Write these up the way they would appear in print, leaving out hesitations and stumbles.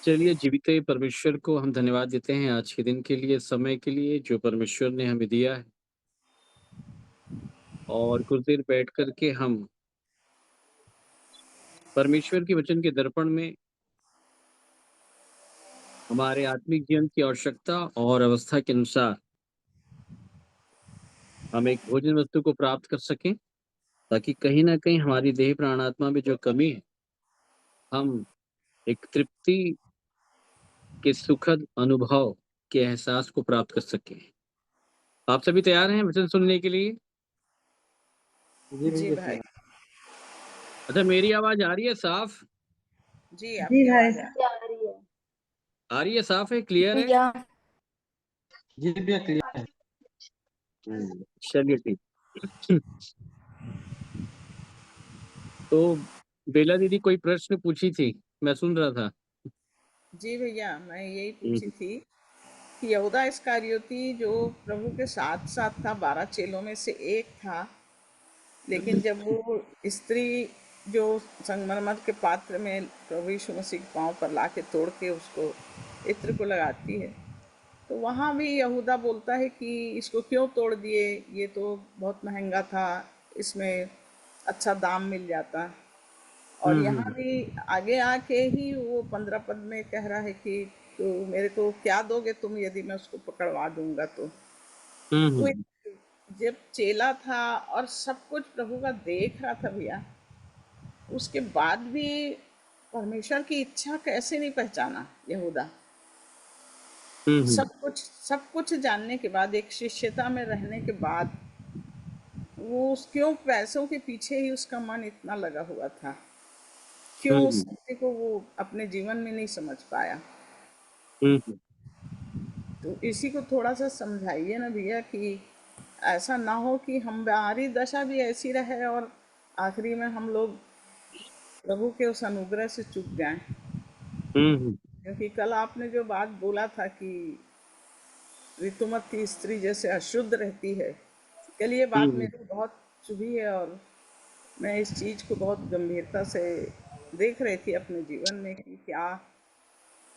चलिए जीवित परमेश्वर को हम धन्यवाद देते हैं आज के दिन के लिए, समय के लिए जो परमेश्वर ने हमें दिया है और कुछ देर बैठ कर के हम परमेश्वर के वचन के दर्पण में हमारे आत्मिक जीवन की आवश्यकता और अवस्था के अनुसार हम एक भोजन वस्तु को प्राप्त कर सकें, ताकि कहीं न कहीं हमारी देह प्राण आत्मा में जो कमी है, हम एक तृप्ति के सुखद अनुभव के एहसास को प्राप्त कर सकें। आप सभी तैयार हैं वचन सुनने के लिए? जी जी भैया भाई। तैयार। अच्छा, मेरी आवाज़ आ रही है साफ? जी, जी आपकी भाई। आवाज़ आ रही है, साफ है, क्लियर है? भैया जी भैया क्लियर है। चलिए ठीक। तो बेला दीदी कोई प्रश्न पूछी थी, मैं सुन रहा था। जी भैया, मैं यही पूछी हुँ, थी कि यहूदा इस्करियोती जो प्रभु के साथ-साथ था, 12 चेलों में से एक था, लेकिन जब वो स्त्री जो संगमरमर के पात्र में प्रभु यीशु मसीह के पाँव पर लाके तोड़ के उसको इत्र को लगाती है, तो वहाँ भी यहूदा बोलता है कि इसको क्यों तोड़ दिए, ये तो बहुत महँगा था, इसमें अच्छा दाम मिल जाता। और हुँ, यहाँ हुँ, भी आगे आके ही वो 15 पद में कह रहा है कि तो मेरे को क्या दोगे तुम यदि मैं उसको पकड़वा दूंगा हुँ, तो हुँ, जब चेला था और सब कुछ प्रभु का देख रहा था भैया, उसके बाद भी परमेश्वर की इच्छा कैसे नहीं पहचाना यहूदा। हुँ, हुँ, सब कुछ जानने के बाद, एक शिष्यता में रहने के बाद, वो क्यों पैसों के पीछे ही उसका मन इतना लगा हुआ था, क्यों हुँ, उस हुँ, सत्य को वो अपने जीवन में नहीं समझ पाया। हुँ, हुँ, तो इसी को थोड़ा सा समझाइए ना भैया कि ऐसा ना हो कि हमारी दशा भी ऐसी रहे और आखिरी में हम लोग प्रभु के उस अनुग्रह से चूक जाएं। हुँ, हुँ, क्योंकि कल आपने जो बात बोला था कि ऋतुमत की स्त्री जैसे अशुद्ध रहती है, कल ये हुँ, बात हुँ, मेरी बहुत चुभी है और मैं इस चीज़ को बहुत गंभीरता से देख रही थी अपने जीवन में कि क्या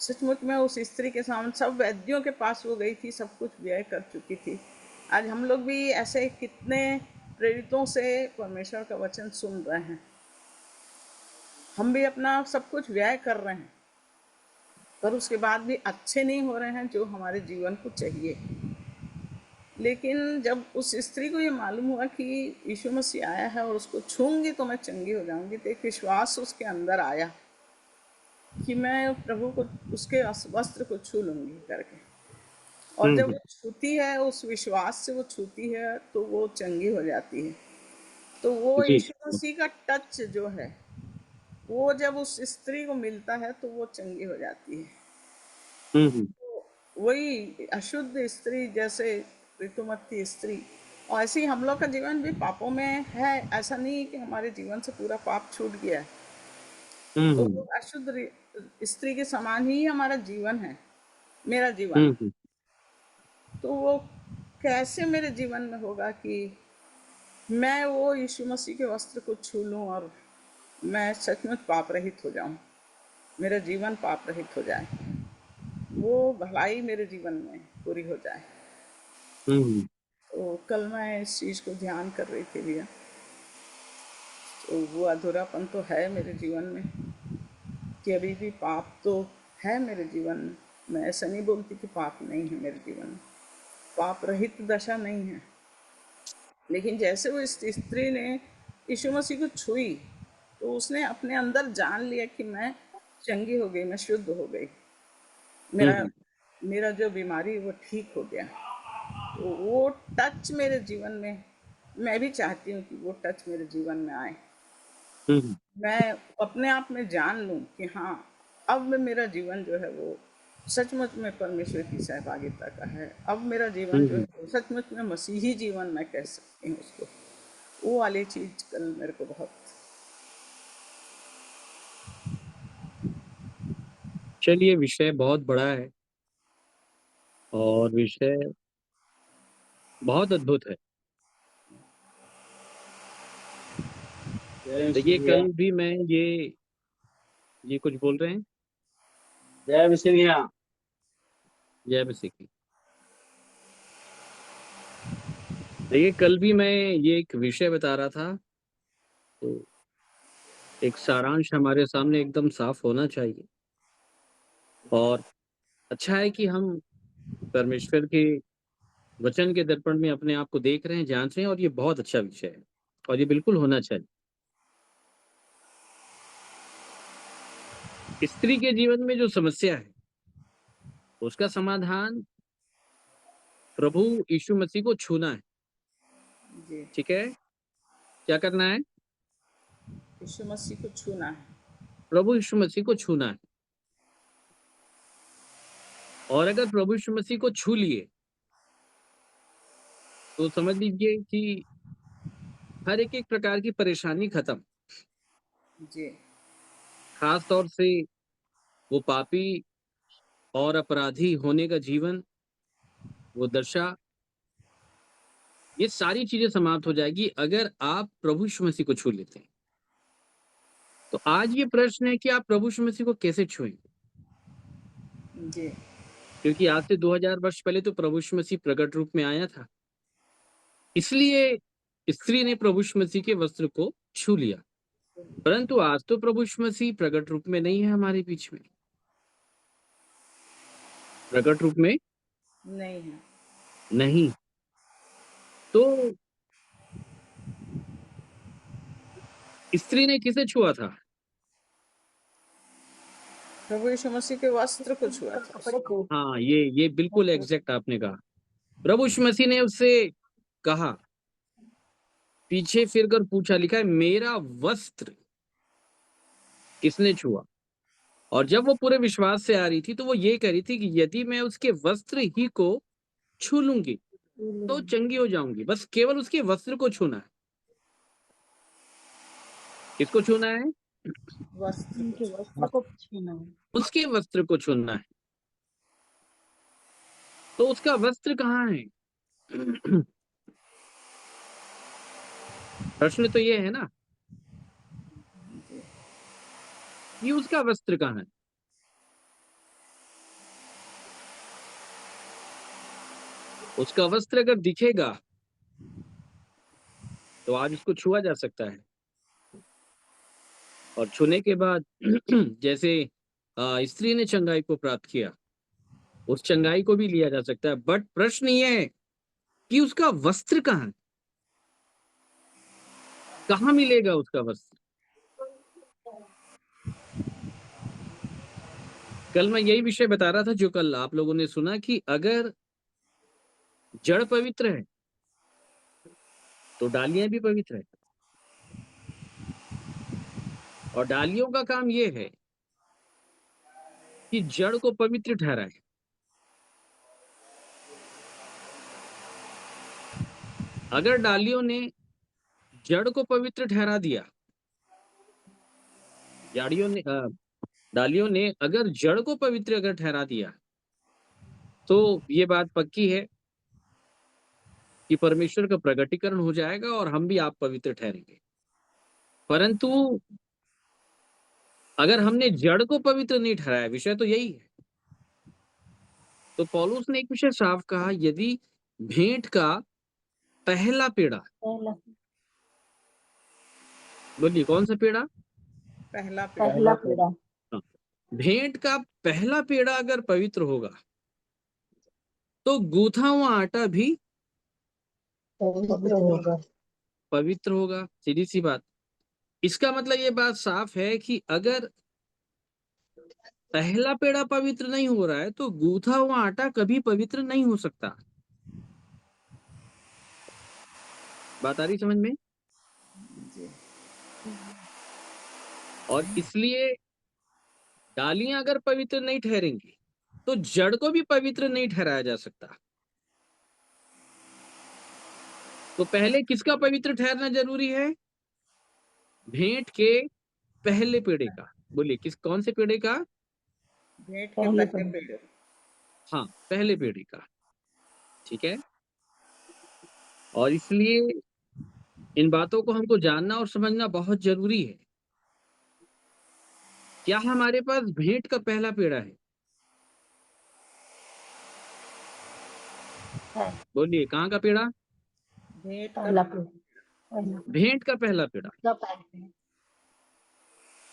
सचमुच में उस स्त्री के सामने सब वैद्यों के पास वो गई थी, सब कुछ व्यय कर चुकी थी। आज हम लोग भी ऐसे कितने प्रेरितों से परमेश्वर का वचन सुन रहे हैं, हम भी अपना सब कुछ व्यय कर रहे हैं, पर उसके बाद भी अच्छे नहीं हो रहे हैं जो हमारे जीवन को चाहिए। लेकिन जब उस स्त्री को ये मालूम हुआ कि यीशु मसीह आया है और उसको छूंगी तो मैं चंगी हो जाऊंगी, तो एक विश्वास उसके अंदर आया कि मैं प्रभु को, उसके वस्त्र को छू लूंगी करके। और हुँ, जब हुँ, वो छूती है, उस विश्वास से वो छूती है, तो वो चंगी हो जाती है। तो वो जी, यीशु मसीह का टच जो है, वो जब उस स्त्री को मिलता है तो वो चंगी हो जाती है। हुँ, हुँ, वही अशुद्ध स्त्री जैसे ऋतुमत की स्त्री, और ऐसे ही हम लोग का जीवन भी पापों में है। ऐसा नहीं है कि हमारे जीवन से पूरा पाप छूट गया है। हुँ, तो वो हुँ, अशुद्ध स्त्री के समान ही हमारा जीवन है, मेरा जीवन। हुँ, हुँ, तो वो कैसे मेरे जीवन में होगा कि मैं वो यीशु मसीह के वस्त्र को छू लूं और मैं सचमुच पाप रहित हो जाऊं, मेरा जीवन पाप रहित हो जाए, वो भलाई मेरे जीवन में पूरी हो जाए। हुँ, तो कल मैं इस चीज़ को ध्यान कर रही थी भैया, तो वो अधूरापन तो है मेरे जीवन में कि अभी भी पाप तो है मेरे जीवन में। मैं ऐसा नहीं बोलती कि पाप नहीं है मेरे जीवन में, पाप रहित दशा नहीं है। लेकिन जैसे वो इस स्त्री ने यीशु मसीह को छुई, तो उसने अपने अंदर जान लिया कि मैं चंगी हो गई, मैं शुद्ध हो गई, हुँ, मेरा हुँ, मेरा जो बीमारी वो ठीक हो गया। तो वो टच मेरे जीवन में, मैं भी चाहती हूँ कि वो टच मेरे जीवन में आए। हुँ, हुँ, मैं अपने आप में जान लूँ कि हाँ, अब मेरा जीवन जो है वो सचमुच में परमेश्वर की सहभागिता का है। अब मेरा जीवन हुँ, जो है हुँ। वो सचमुच में मसीही जीवन मैं कह सकती हूँ उसको। वो वाली चीज़ कल मेरे को बहुत। चलिए विषय बहुत बड़ा है और विषय बहुत अद्भुत है। जय यीशु देखिए भैया। कल भी मैं ये कुछ बोल रहे हैं? जय विश्वनिया। जय मसीह की। देखिए, कल भी मैं ये एक विषय बता रहा था, तो एक सारांश हमारे सामने एकदम साफ होना चाहिए। और अच्छा है कि हम परमेश्वर के वचन के दर्पण में अपने आप को देख रहे हैं, जांच रहे हैं, और ये बहुत अच्छा विषय है और ये बिल्कुल होना चाहिए। स्त्री के जीवन में जो समस्या है, उसका समाधान प्रभु यीशु मसीह को छूना है। जी, ठीक है, क्या करना है? यीशु मसीह को छूना है। प्रभु यीशु मसीह को छूना है। और अगर प्रभु यीशु मसीह को छू लिए, तो समझ लीजिए कि हर एक प्रकार की परेशानी खत्म। जी, खास तौर से वो पापी और अपराधी होने का जीवन, वो दशा, ये सारी चीजें समाप्त हो जाएगी अगर आप प्रभु यीशु मसीह को छू लेते हैं। तो आज ये प्रश्न है कि आप प्रभु यीशु मसीह को कैसे छुएंगे? जी, क्योंकि आज से 2000 वर्ष पहले तो प्रभु यीशु मसीह प्रकट रूप में आया था, इसलिए स्त्री ने प्रभु यीशु मसीह के वस्त्र को छू लिया। परंतु आज तो प्रभु यीशु मसीह प्रकट रूप में नहीं है हमारे बीच में। प्रकट रूप में नहीं है। नहीं। तो स्त्री ने किसे छुआ था? प्रभु यीशु मसीह के वस्त्र को छुआ था उसने। हाँ, ये बिल्कुल एग्जैक्ट आपने कहा। प्रभु यीशु मसीह ने उससे कहा, पीछे फिरकर पूछा, लिखा है मेरा वस्त्र किसने छुआ? और जब वो पूरे विश्वास से आ रही थी, तो वो ये कह रही थी कि यदि मैं उसके वस्त्र ही को छू लूंगी तो चंगी हो जाऊंगी। बस केवल उसके वस्त्र को छूना है। किसको छूना है? वस्त्र को छूना। उसके वस्त्र को छूना है। तो उसका वस्त्र कहाँ है? प्रश्न तो ये है ना कि उसका वस्त्र कहाँ है? उसका वस्त्र अगर दिखेगा तो आज उसको छुआ जा सकता है। और छूने के बाद जैसे स्त्री ने चंगाई को प्राप्त किया, उस चंगाई को भी लिया जा सकता है। बट प्रश्न ये है कि उसका वस्त्र कहाँ है? कहाँ मिलेगा उसका वस्त्र? कल मैं यही विषय बता रहा था जो कल आप लोगों ने सुना, कि अगर जड़ पवित्र है तो डालियां भी पवित्र है। और डालियों का काम यह है कि जड़ को पवित्र ठहराए। अगर डालियों ने जड़ को पवित्र ठहरा दिया, जाड़ियों ने डालियों ने अगर जड़ को पवित्र अगर ठहरा दिया, तो ये बात पक्की है कि परमेश्वर का प्रगटीकरण हो जाएगा और हम भी आप पवित्र ठहरेंगे। परंतु अगर हमने जड़ को पवित्र नहीं ठहराया, विषय तो यही है, तो पौलुस ने एक विषय साफ कहा, यदि भेंट का पहला पेड़ा, बोलिए कौन सा पेड़ा? पहला पेड़ा। हाँ, भेंट का पहला पेड़ा अगर पवित्र होगा, तो गूथा हुआ आटा भी पवित्र होगा। सीधी सी बात। इसका मतलब ये बात साफ है कि अगर पहला पेड़ा पवित्र नहीं हो रहा है, तो गूथा हुआ आटा कभी पवित्र नहीं हो सकता। बात आ रही समझ में? जी, और इसलिए डालियां अगर पवित्र नहीं ठहरेंगी, तो जड़ को भी पवित्र नहीं ठहराया जा सकता। तो पहले किसका पवित्र ठहरना जरूरी है? भेंट के पहले पेड़े का। बोलिए किस कौन से पेड़े का? भेंट के पहले पेड़। हाँ, पहले पेड़े का। ठीक है। और इसलिए इन बातों को हमको जानना और समझना बहुत जरूरी है। क्या हमारे पास भेंट का पहला पेड़ा है? है बोलिए, कहाँ का पेड़ा? भेंट का पहला पेड़, पहला पेड़ भेंट का पहला पेड़ा। का पहला पेड़।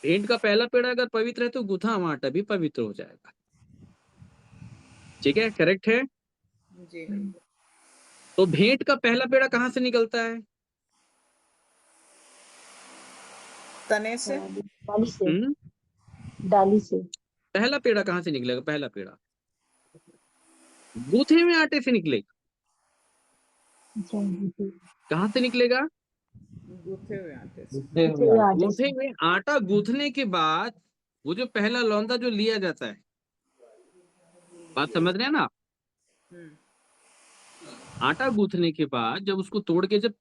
भेंट का पहला पेड़ा अगर पवित्र है तो गुथा हुआ आटा भी पवित्र हो जाएगा। ठीक है, करेक्ट है। जी तो भेंट का पहला पेड़ा कहाँ से निकलता है? तने से। डाली से, हम्म, डाली से। पहला पेड़ा कहाँ से निकलेगा? पहला पेड़ा गूथे हुए आटे से निकलेगा। अच्छा, गूथे कहाँ से निकलेगा? गूथे हुए आटे से। हुए आटे गूथे से। हुए आटा गूथने के बाद वो जो पहला लौंदा जो लिया जाता है, बात समझ रहे हैं ना? हम्म, आटा गूथने के बाद जब उसको तोड़ के जब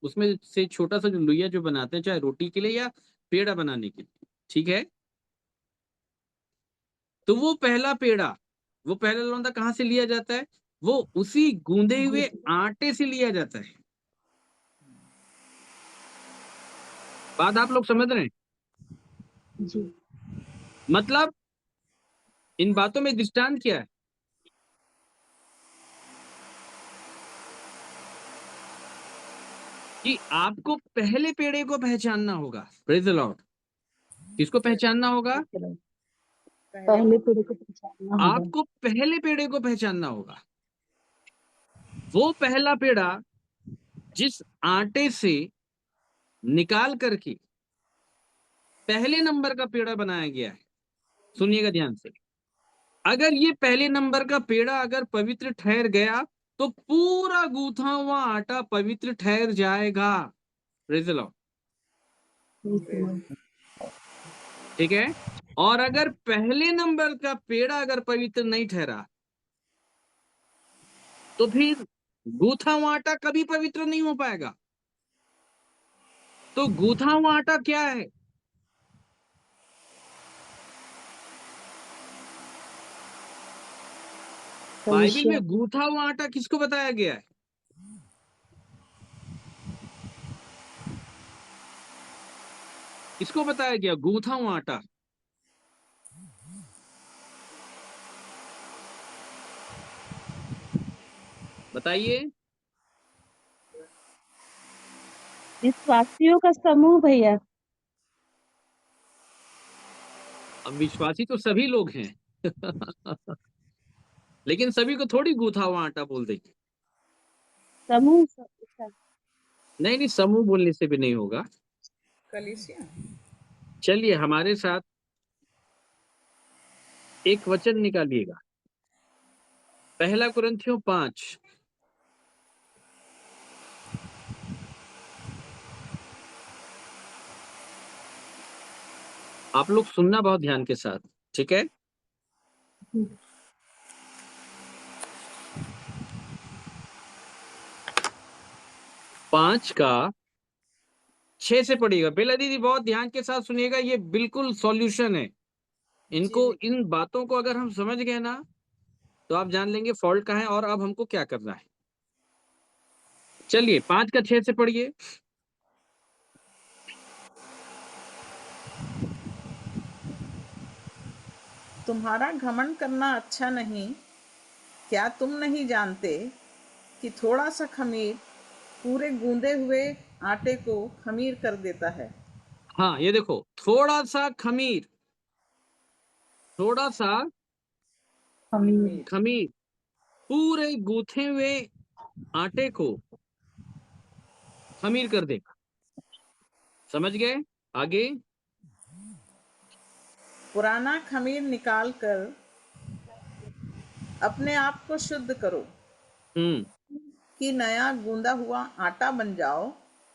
उसमें से छोटा सा जो लुइया जो बनाते हैं, चाहे रोटी के लिए या पेड़ा बनाने के लिए, ठीक है, तो वो पहला पेड़ा, वो पहला लौंदा कहाँ से लिया जाता है? वो उसी गूंदे हुए आटे से लिया जाता है। बात आप लोग समझ रहे हैं? जी। मतलब इन बातों में दृष्टांत क्या है? कि आपको पहले पेड़े को पहचानना होगा। Praise the Lord. किसको पहचानना होगा? पहले पेड़ को पहचानना होगा। आपको पहले पेड़े को पहचानना होगा। वो पहला पेड़ा जिस आटे से निकाल करके पहले नंबर का पेड़ा बनाया गया है, सुनिएगा ध्यान से, अगर ये पहले नंबर का पेड़ा अगर पवित्र ठहर गया तो पूरा गूथा हुआ आटा पवित्र ठहर जाएगा। Praise the Lord. ठीक है। और अगर पहले नंबर का पेड़ा अगर पवित्र नहीं ठहरा तो फिर गूथा हुआ आटा कभी पवित्र नहीं हो पाएगा। तो गूथा हुआ आटा क्या है? बाइबल में गूथा हुआ आटा किसको बताया गया है? किसको बताया गया गूथा हुआ आटा? बताइए। विश्वासियों का समूह भैया। अब विश्वासी तो सभी लोग हैं लेकिन सभी को थोड़ी गूथा हुआ आटा बोल देंगे। समूह नहीं नहीं, समूह बोलने से भी नहीं होगा। कलीसिया। चलिए हमारे साथ एक वचन निकालिएगा, पहला कुरिन्थियों 5। आप लोग सुनना बहुत ध्यान के साथ, ठीक है? 5 का 6 से पढ़िएगा। बेला दीदी बहुत ध्यान के साथ सुनिएगा, ये बिल्कुल सॉल्यूशन है। इनको, इन बातों को अगर हम समझ गए ना तो आप जान लेंगे फॉल्ट कहाँ है और अब हमको क्या करना है। चलिए 5 का 6 से पढ़िए। तुम्हारा घमंड करना अच्छा नहीं। क्या तुम नहीं जानते कि थोड़ा सा खमीर पूरे गूंदे हुए आटे को खमीर कर देता है। हाँ ये देखो, थोड़ा सा खमीर, थोड़ा सा खमीर खमीर पूरे गूथे हुए आटे को खमीर कर देगा। समझ गए? आगे। पुराना खमीर निकाल कर अपने आप को शुद्ध करो कि नया गूंदा हुआ आटा बन जाओ।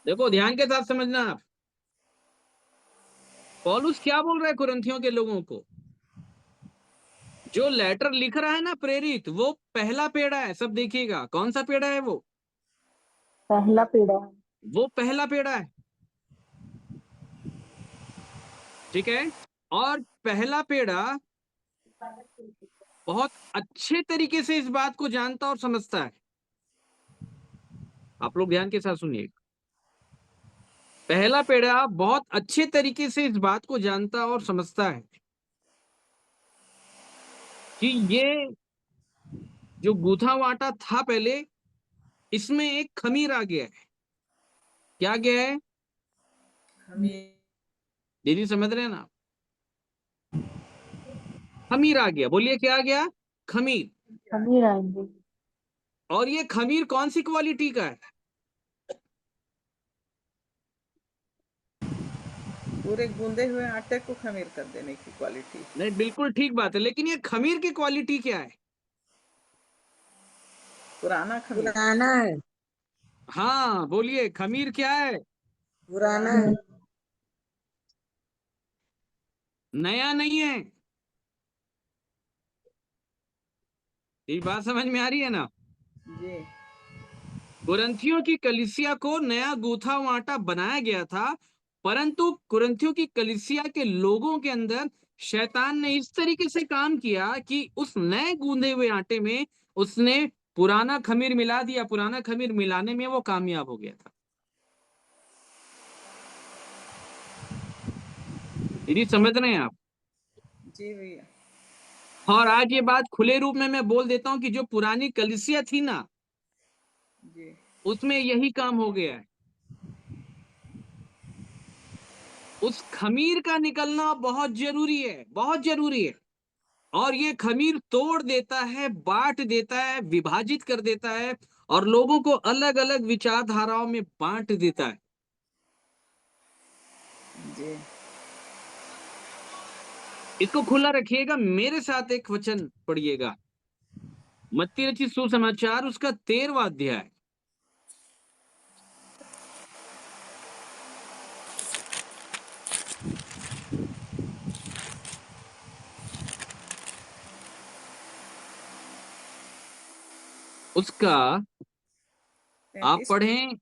देखो ध्यान के साथ समझना आप, पौलुस क्या बोल रहा है कुरिन्थियों के लोगों को? जो लेटर लिख रहा है ना प्रेरित, वो पहला पेड़ा है। सब देखिएगा, कौन सा पेड़ा है वो? पहला पेड़ा। वो पहला पेड़ा है, ठीक है। और पहला पेड़ा बहुत अच्छे तरीके से इस बात को जानता और समझता है। आप लोग ध्यान के साथ सुनिए, पहला पेड़ा बहुत अच्छे तरीके से इस बात को जानता और समझता है कि ये जो गूथा हुआ आटा था पहले, इसमें एक खमीर आ गया है। क्या गया है खमीर। दीदी, समझ रहे हैं ना? खमीर आ गया। बोलिए क्या आ गया? खमीर। खमीर आएंगे। और ये खमीर कौन सी क्वालिटी का है? पूरे गूंदे हुए आटे को खमीर कर देने की क्वालिटी। नहीं, बिल्कुल ठीक बात है, लेकिन ये खमीर की क्वालिटी क्या है? पुराना खमीर। पुराना है। हाँ, बोलिए खमीर क्या है? पुराना है। नया नहीं है। ये बात समझ में आ रही है ना? जी। कुरिन्थियों की कलीसिया को नया गूथा हुआ आटा बनाया गया था, परंतु कुरिन्थियों की कलीसिया के लोगों के अंदर शैतान ने इस तरीके से काम किया कि उस नए गूंदे हुए आटे में उसने पुराना खमीर मिला दिया। पुराना खमीर मिलाने में वो कामयाब हो गया था। यदि समझ रहे हैं आप? जी भैया। और आज ये बात खुले रूप में मैं बोल देता हूं कि जो पुरानी कलीसिया थी ना, जी। उसमें यही काम हो गया है। उस खमीर का निकलना बहुत जरूरी है, बहुत जरूरी है। और ये खमीर तोड़ देता है, बांट देता है, विभाजित कर देता है और लोगों को अलग अलग विचारधाराओं में बांट देता है। जी। इसको खुला रखिएगा। मेरे साथ एक वचन पढ़िएगा, मत्ती रचित सुसमाचार, उसका 13वां अध्याय। उसका आप 33। पढ़ें,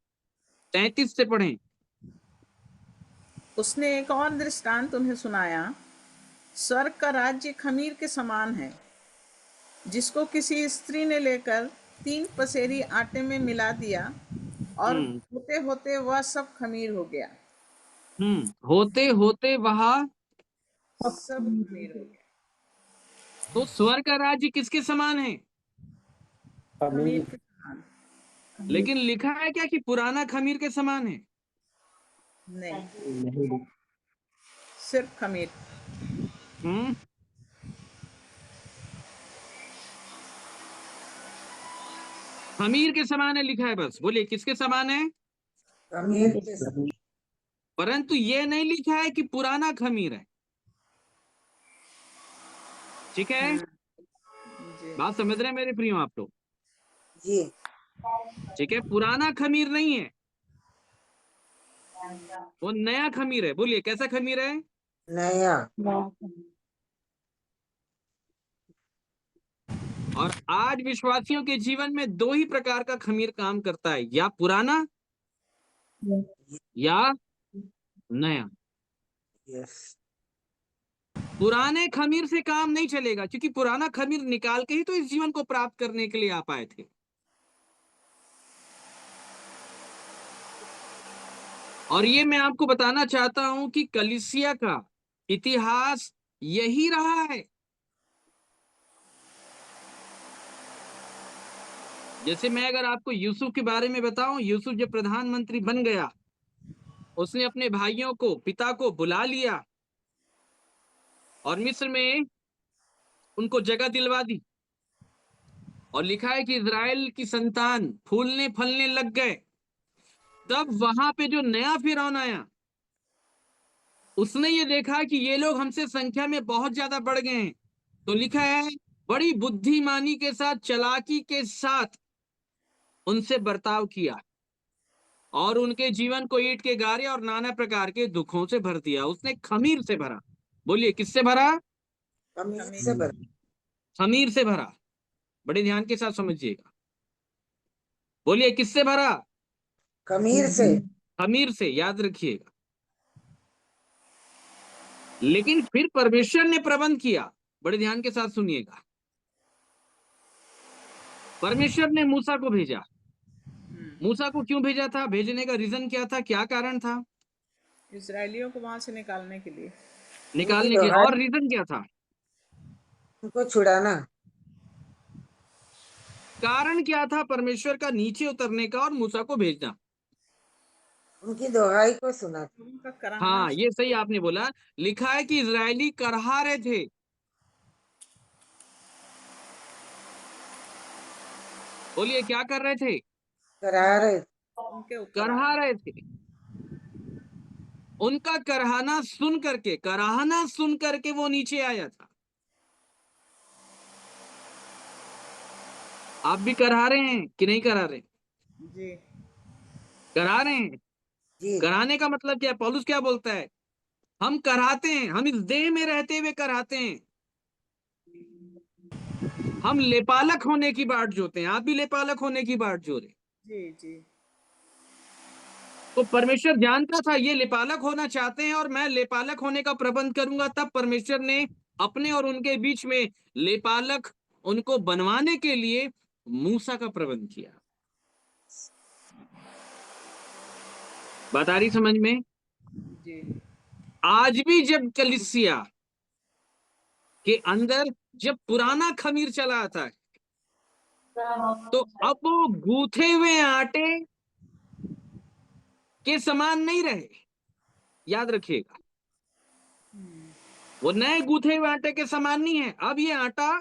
33 से पढ़ें। उसने एक और दृष्टांत उन्हें सुनाया। स्वर्ग का राज्य खमीर के समान है, जिसको किसी स्त्री ने लेकर 3 पसेरी आटे में मिला दिया, और हम्म होते होते वह सब खमीर हो गया। होते होते वहां। सब सब खमीर हो गया। तो स्वर्ग का राज्य किसके समान है? खमीर खमीर। के समान। लेकिन लिखा है क्या कि पुराना खमीर के समान है? नहीं, नहीं। सिर्फ खमीर। हम्म खमीर के समान है लिखा है, बस बोलिए किसके समान है? खमीर खमीर के परंतु ये नहीं लिखा है कि पुराना खमीर है। ठीक है? जी। बात समझ रहे हैं मेरे प्रियो आप लोग? जी। ठीक है, पुराना खमीर नहीं है, वो नया खमीर है। बोलिए कैसा खमीर है? नया। नया खमीर। और आज विश्वासियों के जीवन में दो ही प्रकार का खमीर काम करता है, या पुराना या नया। यस। पुराने खमीर से काम नहीं चलेगा, क्योंकि पुराना खमीर निकाल के ही तो इस जीवन को प्राप्त करने के लिए आप आए थे। और ये मैं आपको बताना चाहता हूं कि कलीसिया का इतिहास यही रहा है। जैसे मैं अगर आपको यूसुफ के बारे में बताऊं, यूसुफ जब प्रधानमंत्री बन गया, उसने अपने भाइयों को, पिता को बुला लिया और मिस्र में उनको जगह दिलवा दी। और लिखा है कि इजराइल की संतान फूलने फलने लग गए। तब वहां पे जो नया फिरौन आया, उसने ये देखा कि ये लोग हमसे संख्या में बहुत ज्यादा बढ़ गए हैं। तो लिखा है, बड़ी बुद्धिमानी के साथ, चालाकी के साथ उनसे बर्ताव किया और उनके जीवन को ईंट के गारे और नाना प्रकार के दुखों से भर दिया। उसने खमीर से भरा। बोलिए किससे भरा? खमीर खमीर। से भरा। खमीर से भरा। बड़े ध्यान के साथ समझिएगा। बोलिए किससे भरा? खमीर से। खमीर से, याद रखिएगा। लेकिन फिर परमेश्वर ने प्रबंध किया। बड़े ध्यान के साथ सुनिएगा। परमेश्वर ने मूसा को भेजा। मूसा को क्यों भेजा था? भेजने का रीजन क्या था, क्या कारण था? इसराइलियों को वहां से निकालने के लिए। उनकी निकालने के, और लोहारी रीजन क्या था? उनको छुड़ाना। कारण क्या था परमेश्वर का नीचे उतरने का और मूसा को भेजना? उनकी दोहाई को सुना। उनका कराहना हाँ, ये सही आपने बोला। लिखा है कि इजरायली करहा रहे थे। बोलिए क्या कर रहे थे? करा रहे थे। उनके ऊपर करहा आया। रहे थे। उनका कराहना सुन करके वो नीचे आया था। आप भी करा रहे हैं कि नहीं करा रहे? जी करा रहे हैं। जी कराने का मतलब क्या है? पौलुस क्या बोलता है? हम कराते हैं, हम इस देह में रहते हुए कराते हैं। हम लेपालक होने की बाट जोते हैं। आप भी लेपालक होने की बाट जो रहे। जी जी तो परमेश्वर जानता था ये लेपालक होना चाहते हैं और मैं लेपालक होने का प्रबंध करूंगा, तब परमेश्वर ने अपने और उनके बीच में लेपालक उनको बनवाने के लिए मूसा का प्रबंध किया। बात आ रही समझ में? जी आज भी जब कलीसिया के अंदर जब पुराना खमीर चला आता है, तो अब वो गूथे हुए आटे के समान नहीं रहे। याद रखिएगा, वो नए गूथे हुए आटे के समान नहीं है। अब ये आटा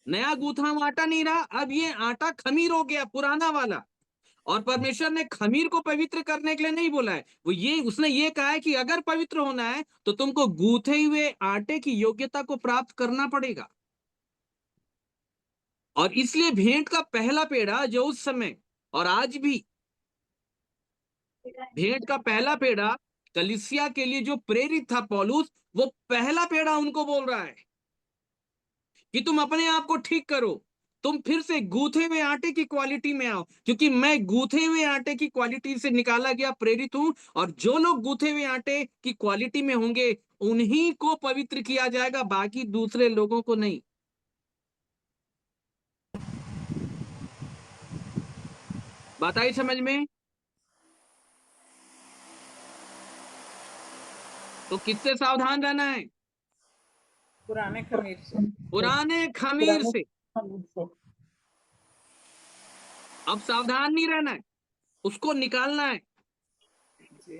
नया गूथा हुआ आटा नहीं रहा, अब ये आटा खमीर हो गया, पुराना वाला। और परमेश्वर ने खमीर को पवित्र करने के लिए नहीं बोला है, उसने ये कहा है कि अगर पवित्र होना है तो तुमको गूथे हुए आटे की योग्यता को प्राप्त करना पड़ेगा। और इसलिए भेंट का पहला पेड़ा जो उस समय और आज भी भेंट का पहला पेड़ा कलीसिया के लिए जो प्रेरित था पौलुस, वो पहला पेड़ा उनको बोल रहा है कि तुम अपने आप को ठीक करो, तुम फिर से गूथे हुए आटे की क्वालिटी में आओ, क्योंकि मैं गूथे हुए आटे की क्वालिटी से निकाला गया प्रेरित हूं। और जो लोग गूथे हुए आटे की क्वालिटी में होंगे उन्हीं को पवित्र किया जाएगा, बाकी दूसरे लोगों को नहीं। बात आई समझ में? तो किससे सावधान रहना है? पुराने खमीर से। पुराने खमीर से। से अब सावधान नहीं रहना है, उसको निकालना है। जी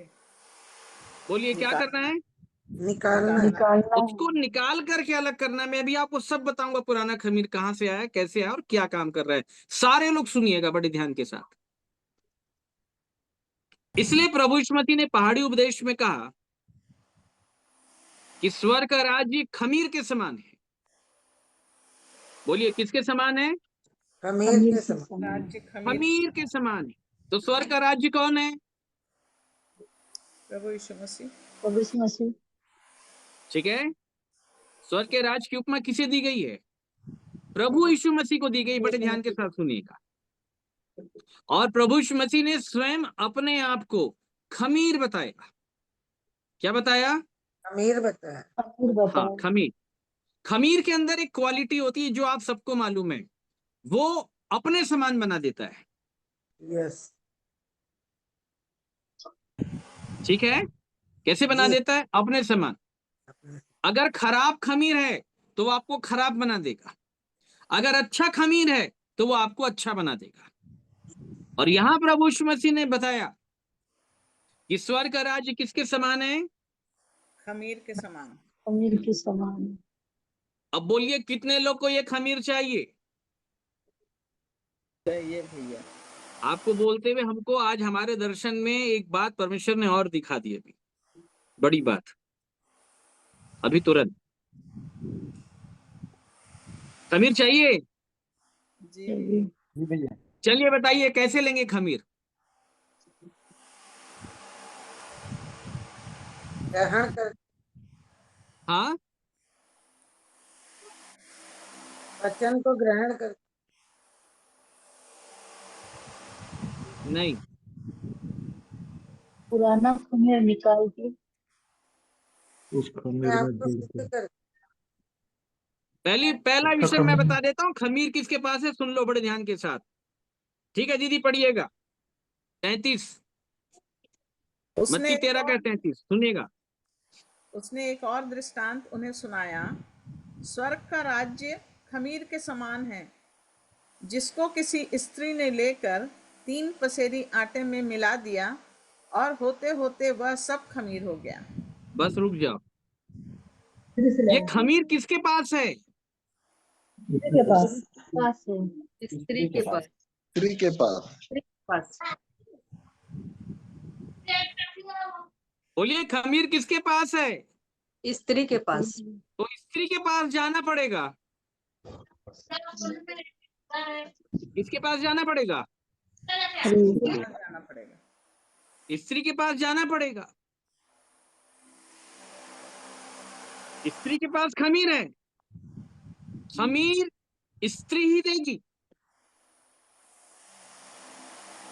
बोलिए क्या निकाल करना है? निकालना है। निकालना उसको निकाल करके अलग करना है। मैं अभी आपको सब बताऊंगा पुराना खमीर कहां से आया, कैसे आया और क्या काम कर रहा है। सारे लोग सुनिएगा बड़े ध्यान के साथ। इसलिए प्रभु यीशु मसीह ने पहाड़ी उपदेश में कहा कि स्वर्ग का राज्य खमीर के समान है। बोलिए किसके समान है? खमीर खमीर के के समान। समान। राज्य खमीर खमीर के समान है। तो स्वर्ग का राज्य कौन है? प्रभु यीशु मसीह। प्रभु यीशु मसीह। ठीक है। स्वर्ग के राज की उपमा किसे दी गई है? प्रभु प्रभु यीशु मसीह को दी गई। बड़े यीशु ध्यान के मसीह साथ सुनिएगा। और प्रभु यीशु मसीह ने स्वयं अपने आप को खमीर बताया। क्या बताया? खमीर बताया। खमीर हाँ, बताओ। खमीर। खमीर के अंदर एक क्वालिटी होती है जो आप सबको मालूम है, वो अपने समान बना देता है। यस। ठीक है। कैसे बना जी। देता है? अपने समान। अपने। अगर खराब खमीर है तो वो आपको खराब बना देगा, अगर अच्छा खमीर है तो वो आपको अच्छा बना देगा। और यहां प्रभु यीशु मसीह ने बताया कि स्वर्ग का राज्य किसके समान है? खमीर के समान। खमीर के समान। अब बोलिए कितने लोग को ये खमीर चाहिए? चाहिए भैया। आपको बोलते हुए हमको आज हमारे दर्शन में एक बात परमेश्वर ने और दिखा दी। अभी बड़ी बात, अभी तुरंत खमीर चाहिए। जी चलिए। भैया। चलिए बताइए कैसे लेंगे खमीर? ग्रहण कर। हाँ, वचन को ग्रहण कर। नहीं। पुराना खमीर निकाल के उस अपने खमीर आप में को जोड़ शुद्ध के कर। पहला अच्छा विषय मैं खमीर। बता देता हूँ, खमीर किसके पास है, सुन लो बड़े ध्यान के साथ। ठीक है दीदी, पढ़िएगा 33, उसने मत्ती एक 13 का और 33 सुनिएगा। उसने एक और दृष्टांत उन्हें सुनाया। स्वर्ग का राज्य खमीर के समान है जिसको किसी स्त्री ने लेकर 3 पसेरी आटे में मिला दिया और होते होते वह सब खमीर हो गया। बस रुक जाओ। फिर से ये लेना। खमीर किसके पास है? किसी के पास है। स्त्री के पास। स्त्री के पास। पास। बोलिए, खमीर किसके पास है? स्त्री के पास। तो स्त्री के पास जाना पड़ेगा। किसके पास जाना पड़ेगा? जाना पड़ेगा। स्त्री के पास जाना पड़ेगा। स्त्री के पास खमीर है। खमीर स्त्री ही देगी।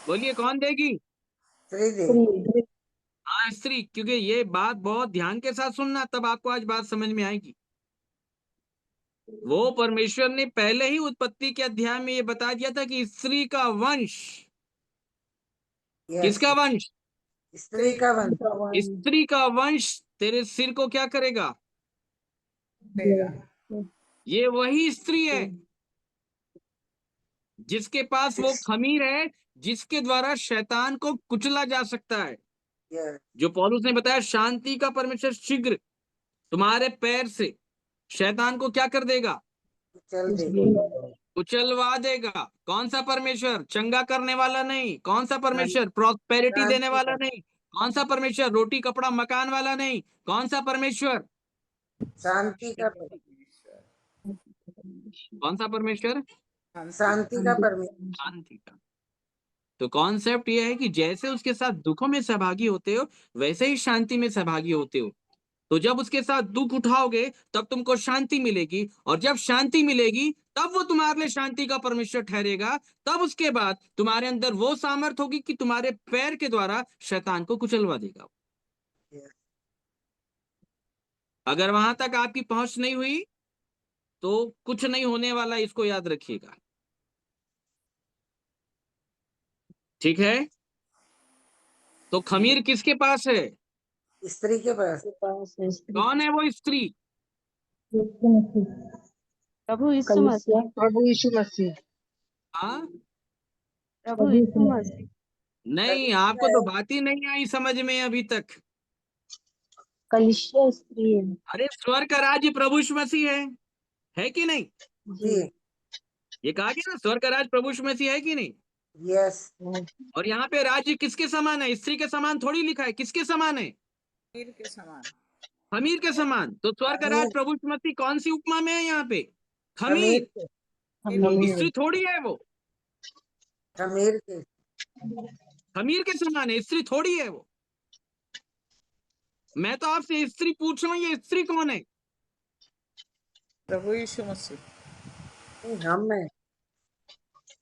बोलिए, कौन देगी? स्त्री दे। हाँ, स्त्री। क्योंकि ये बात बहुत ध्यान के साथ सुनना, तब आपको आज बात समझ में आएगी। वो परमेश्वर ने पहले ही उत्पत्ति के अध्याय में ये बता दिया था कि स्त्री का वंश। यस। किसका वंश? स्त्री का वंश। स्त्री का वंश तेरे सिर को क्या करेगा? ये वही स्त्री है जिसके पास वो खमीर है, जिसके द्वारा शैतान को कुचला जा सकता है। यस। जो पौलुस ने बताया, शांति का परमेश्वर शीघ्र तुम्हारे पैर से शैतान को क्या कर देगा? चल दे। कुचलवा देगा। कौन सा परमेश्वर? चंगा करने वाला नहीं। कौन सा परमेश्वर? प्रॉस्पेरिटी देने वाला नहीं। कौन सा परमेश्वर? रोटी कपड़ा मकान वाला नहीं। कौन सा परमेश्वर? शांति का। कौन सा परमेश्वर? शांति का परमेश्वर। शांति का। तो कॉन्सेप्ट ये है कि जैसे उसके साथ दुखों में सहभागी होते हो, वैसे ही शांति में सहभागी होते हो। तो जब उसके साथ दुख उठाओगे तब तुमको शांति मिलेगी, और जब शांति मिलेगी तब वो तुम्हारे लिए शांति का परमेश्वर ठहरेगा। तब उसके बाद तुम्हारे अंदर वो सामर्थ होगी कि तुम्हारे पैर के द्वारा शैतान को कुचलवा देगा। अगर वहां तक आपकी पहुंच नहीं हुई तो कुछ नहीं होने वाला, इसको याद रखिएगा। ठीक है? तो खमीर किसके पास है? स्त्री के पास। कौन है वो स्त्री? प्रभु यीशु मसीह। प्रभु यीशु मसीह। हाँ? प्रभु यीशु मसीह। नहीं, आपको तो बात ही नहीं आई समझ में अभी तक। कलिसिया स्त्री है। अरे, स्वर्ग का राज्य प्रभु यीशु मसीह है कि नहीं? जी। ये कहा गया ना, स्वर्ग का राज्य प्रभु यीशु मसीह है कि नहीं? यस। और यहाँ पे राज्य किसके समान है? स्त्री के समान थोड़ी लिखा है। किसके समान है? खमीर के समान। खमीर के समान। तो स्वर्ग का राज्य प्रभु यीशु मसीह कौन सी उपमा में है यहाँ पे? खमीर। स्त्री थोड़ी है वो। खमीर के। खमीर के समान है, स्त्री थोड़ी है वो। मैं तो आपसे स्त्री पूछ रहा हूँ, ये स्त्री कौन है? प्रभु यीशु मसीह। हम है।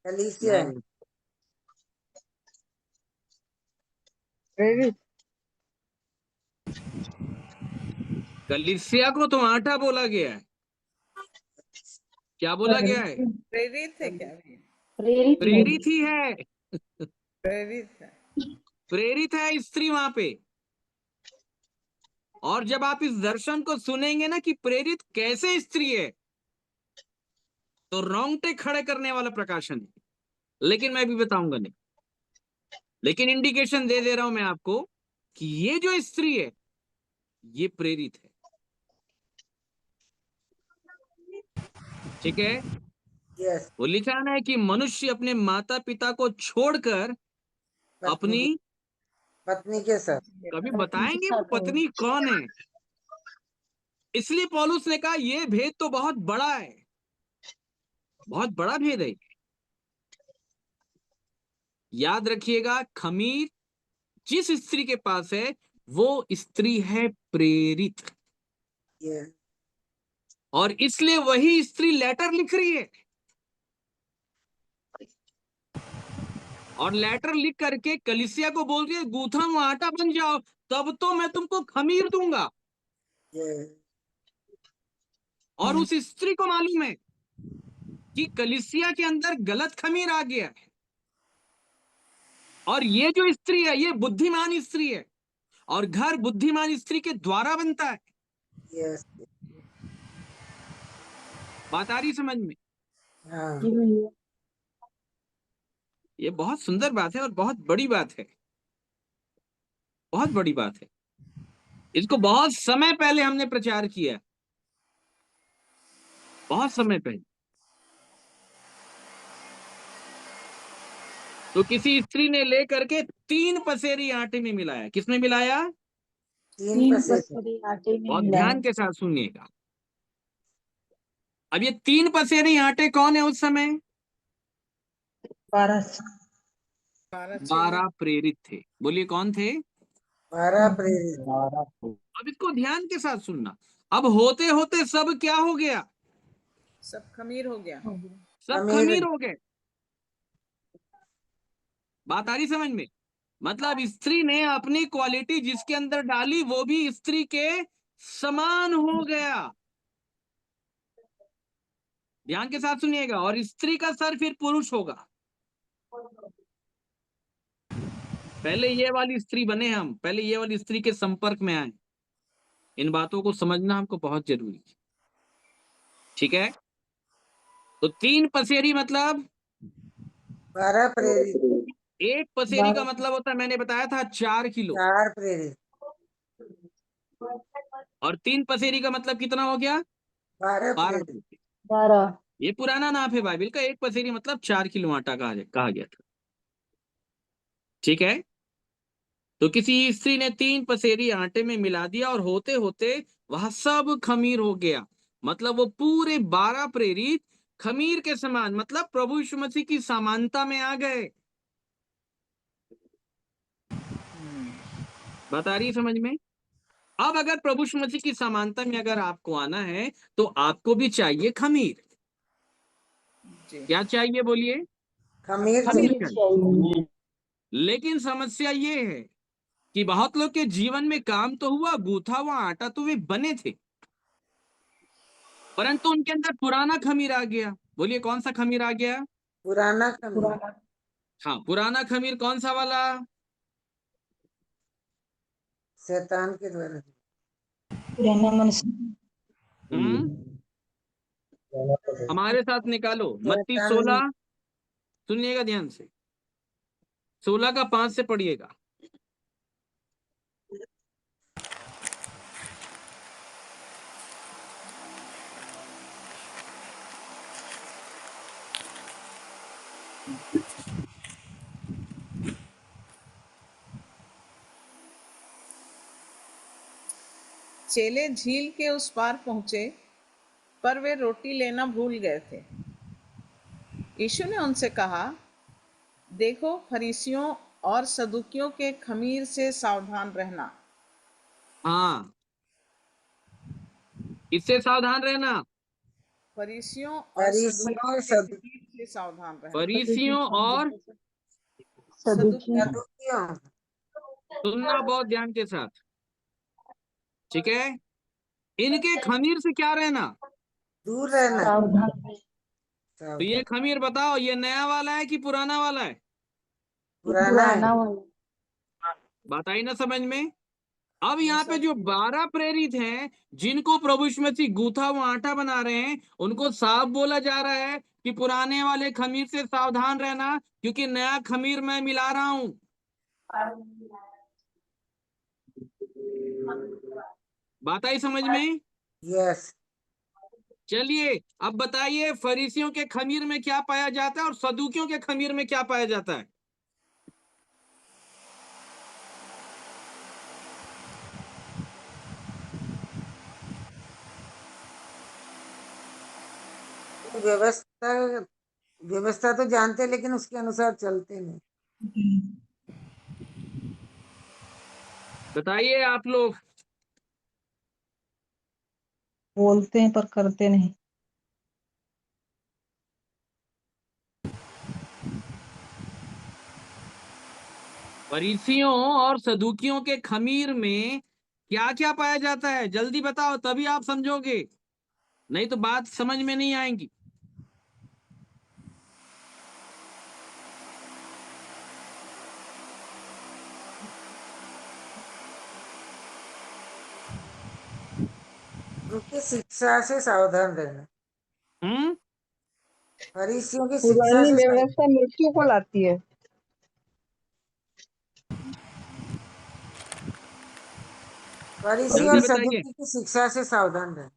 कलीसिया है। प्रेरित। कलीसिया को तो आटा बोला गया है। क्या बोला गया है? प्रेरित है क्या? प्रेरित ही है। प्रेरित है। प्रेरित है स्त्री वहां पे। और जब आप इस दर्शन को सुनेंगे ना कि प्रेरित कैसे स्त्री है, तो रोंगटे खड़े करने वाला प्रकाशन है। लेकिन मैं भी बताऊंगा नहीं, लेकिन इंडिकेशन दे दे रहा हूं मैं आपको कि ये जो स्त्री है ये प्रेरित है। ठीक है? यस। वो लिखा है कि मनुष्य अपने माता पिता को छोड़कर अपनी पत्नी के साथ। कभी बताएंगे वो पत्नी कौन है। इसलिए पौलुस ने कहा ये भेद तो बहुत बड़ा है, बहुत बड़ा भेद है। याद रखिएगा, खमीर जिस स्त्री के पास है वो स्त्री है प्रेरित। यस। और इसलिए वही स्त्री लेटर लिख रही है, और लेटर लिख करके कलीसिया को बोल रही है गूथा हुआ आटा बन जाओ, तब तो मैं तुमको खमीर दूंगा। यस। और उस स्त्री को मालूम है कि कलीसिया के अंदर गलत खमीर आ गया है, और ये जो स्त्री है ये बुद्धिमान स्त्री है, और घर बुद्धिमान स्त्री के द्वारा बनता है। यस। बात आ रही समझ में? हाँ। ये बहुत सुंदर बात है और बहुत बड़ी बात है, बहुत बड़ी बात है। इसको बहुत समय पहले हमने प्रचार किया है, बहुत समय पहले। तो किसी स्त्री ने लेकर के 3 पसेरी आटे में मिलाया। किसमें मिलाया? 3 पसेरी। पसेरी आटे में बहुत मिलाया। ध्यान के साथ सुनिएगा। अब ये 3 पसेरी आटे कौन है उस समय? 12 चेले 12 प्रेरित थे। बोलिए कौन थे? 12 प्रेरित। अब इसको ध्यान के साथ सुनना। अब होते होते सब क्या हो गया? सब खमीर हो गया। सब खमीर। खमीर हो गए। बात आ रही समझ में? मतलब स्त्री ने अपनी क्वालिटी जिसके अंदर डाली वो भी स्त्री के समान हो गया। ध्यान के साथ सुनिएगा। और स्त्री का सर फिर पुरुष होगा। पहले ये वाली स्त्री बने हम, पहले ये वाली स्त्री के संपर्क में आए। इन बातों को समझना हमको बहुत जरूरी है। ठीक है? तो 3 पसेरी मतलब 12 प्रेरित। 1 पसेरी का मतलब होता है, मैंने बताया था 4 किलो। 4 प्रेरित। और 3 पसेरी का मतलब कितना हो गया? 12 12 प्रेरित। 12। ये पुराना नाप है बाइबल का। 1 पसेरी मतलब 4 किलो आटा कहा गया था। ठीक है? तो किसी स्त्री ने 3 पसेरी आटे में मिला दिया और होते होते वह सब खमीर हो गया। मतलब वो पूरे 12 प्रेरित खमीर के समान, मतलब प्रभु यीशु मसीह की समानता में आ गए। बता रही समझ में? अब अगर प्रभु यीशु मसीह की समानता में अगर आपको आना है तो आपको भी चाहिए खमीर। जी। क्या चाहिए बोलिए? खमीर खमीर चाहिए। चाहिए। लेकिन समस्या ये है कि बहुत लोग के जीवन में काम तो हुआ, गूथा हुआ आटा तो वे बने थे, परंतु उनके अंदर पुराना खमीर आ गया। बोलिए कौन सा खमीर आ गया? पुराना खमीर। हाँ, पुराना खमीर कौन सा वाला? शैतान के द्वारा। पुराना मनुष्य। हमारे साथ निकालो मत्ती शैतान। 16। सुनिएगा ध्यान से, 16 का 5 से पढ़िएगा। चेले झील के उस पार पहुंचे, पर वे रोटी लेना भूल गए थे। यीशु ने उनसे कहा, देखो, फरीसियों और सदूकियों के खमीर से सावधान रहना। हाँ, इससे सावधान रहना। फरीसियों और फरीसियों सदूकियों और के खमीर से सावधान रहना। फरीसियों और सदुकी। सदूकियों। सुनना बहुत ध्यान के साथ। ठीक है? इनके खमीर से क्या रहना? दूर रहना। सावधान। तो ये सावधान। खमीर बताओ, ये नया वाला है कि पुराना वाला है? पुराना है। पुराना वाला। बात आई ना समझ में? अब यहाँ पे जो 12 प्रेरित हैं जिनको प्रभु यीशु मसीह गूथा हुआ आटा बना रहे हैं, उनको साफ बोला जा रहा है कि पुराने वाले खमीर से सावधान रहना, क्योंकि नया खमीर मैं मिला रहा हूं। बात आई समझ में? यस। चलिए अब बताइए, फरीसियों के खमीर में क्या पाया जाता है और सदूकियों के खमीर में क्या पाया जाता है? व्यवस्था। व्यवस्था तो जानते हैं, लेकिन उसके अनुसार चलते नहीं। बताइए आप लोग। बोलते हैं पर करते नहीं। फरीसियों और सदूकियों के खमीर में क्या क्या पाया जाता है? जल्दी बताओ, तभी आप समझोगे, नहीं तो बात समझ में नहीं आएगी। उनकी शिक्षा से सावधान रहना। हम्म फरीसियों की शिक्षा पुरानी से सावधान। व्यवस्था मृत्यु को लाती है। फरीसी जल्दी और बताइए। सदुकी की शिक्षा से सावधान रहे।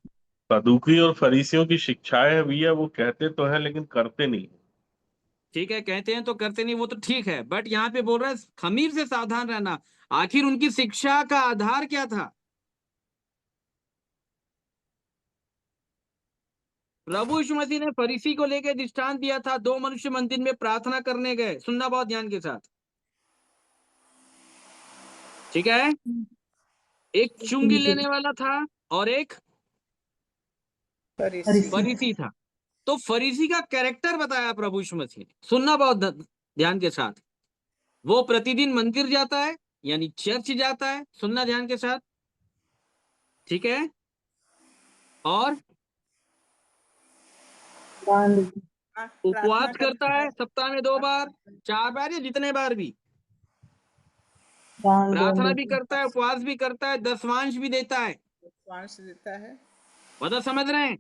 सदुकी और फरीसियों की शिक्षाएं है भैया, वो कहते तो हैं लेकिन करते नहीं। ठीक है, कहते हैं तो करते नहीं, वो तो ठीक है, बट यहाँ पे बोल रहा है खमीर से सावधान रहना। आखिर उनकी शिक्षा का आधार क्या था? प्रभु यीशु मसीह ने फरीसी को लेकर दृष्टांत दिया था। दो मनुष्य मंदिर में प्रार्थना करने गए, सुनना बहुत ध्यान के साथ, ठीक है। एक चुंगी लेने वाला था और एक फरीसी। फरीसी था। तो फरीसी का कैरेक्टर बताया प्रभु यीशु मसीह ने, सुनना बहुत ध्यान के साथ। वो प्रतिदिन मंदिर जाता है, यानी चर्च जाता है, सुनना ध्यान के साथ, ठीक है। और प्रार्थना उपवास करता करता है, सप्ताह में 2 बार, 4 बार या जितने बार भी। दान प्रार्थना भी देते करता है, उपवास भी करता है, दशमांश भी देता है। उपवास देता है। मतलब समझ रहे हैं,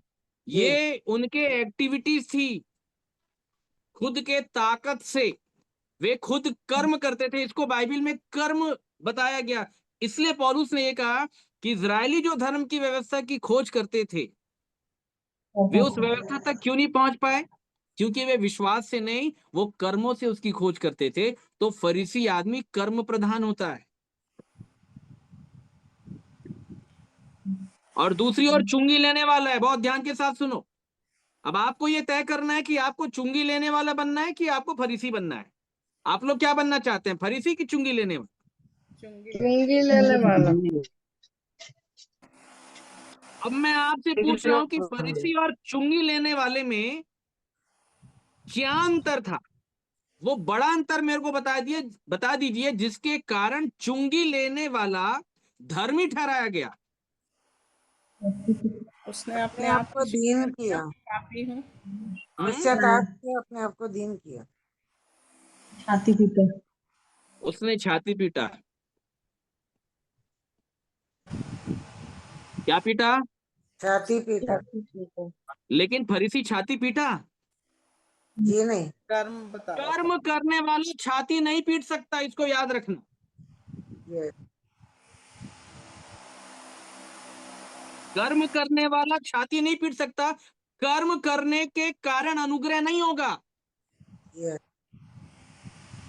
जी ये उनके एक्टिविटीज थी। खुद के ताकत से वे खुद कर्म करते थे। इसको बाइबल में कर्म बताया गया। इसलिए पौलुस ने ये कहा कि इजरायली जो धर्म की व्यवस्था की खोज करते थे, वे उस व्यवस्था तक क्यों नहीं पहुंच पाए? क्योंकि वे विश्वास से नहीं, वो कर्मों से उसकी खोज करते थे। तो फरीसी आदमी कर्म प्रधान होता है। और दूसरी ओर चुंगी लेने वाला है। बहुत ध्यान के साथ सुनो। अब आपको यह तय करना है कि आपको चुंगी लेने वाला बनना है कि आपको फरीसी बनना है। आप लोग क्या बनना चाहते हैं, फरीसी की चुंगी लेने वाला? चुंगी लेने वाला। अब मैं आपसे पूछ रहा हूं कि फरीसी और चुंगी लेने वाले में क्या अंतर था? वो बड़ा अंतर मेरे को बता दीजिए जिसके कारण चुंगी लेने वाला धर्मी ठहराया गया। उसने अपने अपने आप आप को को दीन स्वीकार किया किया, कि पापी हूँ। पश्चाताप किया, अपने आप को दीन किया। छाती पीटा। उसने छाती पीटा। क्या पीटा? छाती पीटा। लेकिन फरीसी छाती पीटा? जी नहीं। कर्म बता रहा था। कर्म करने वाला छाती नहीं पीट सकता, इसको याद रखना। ये कर्म करने वाला छाती नहीं पीट सकता। कर्म करने के कारण अनुग्रह नहीं होगा। ये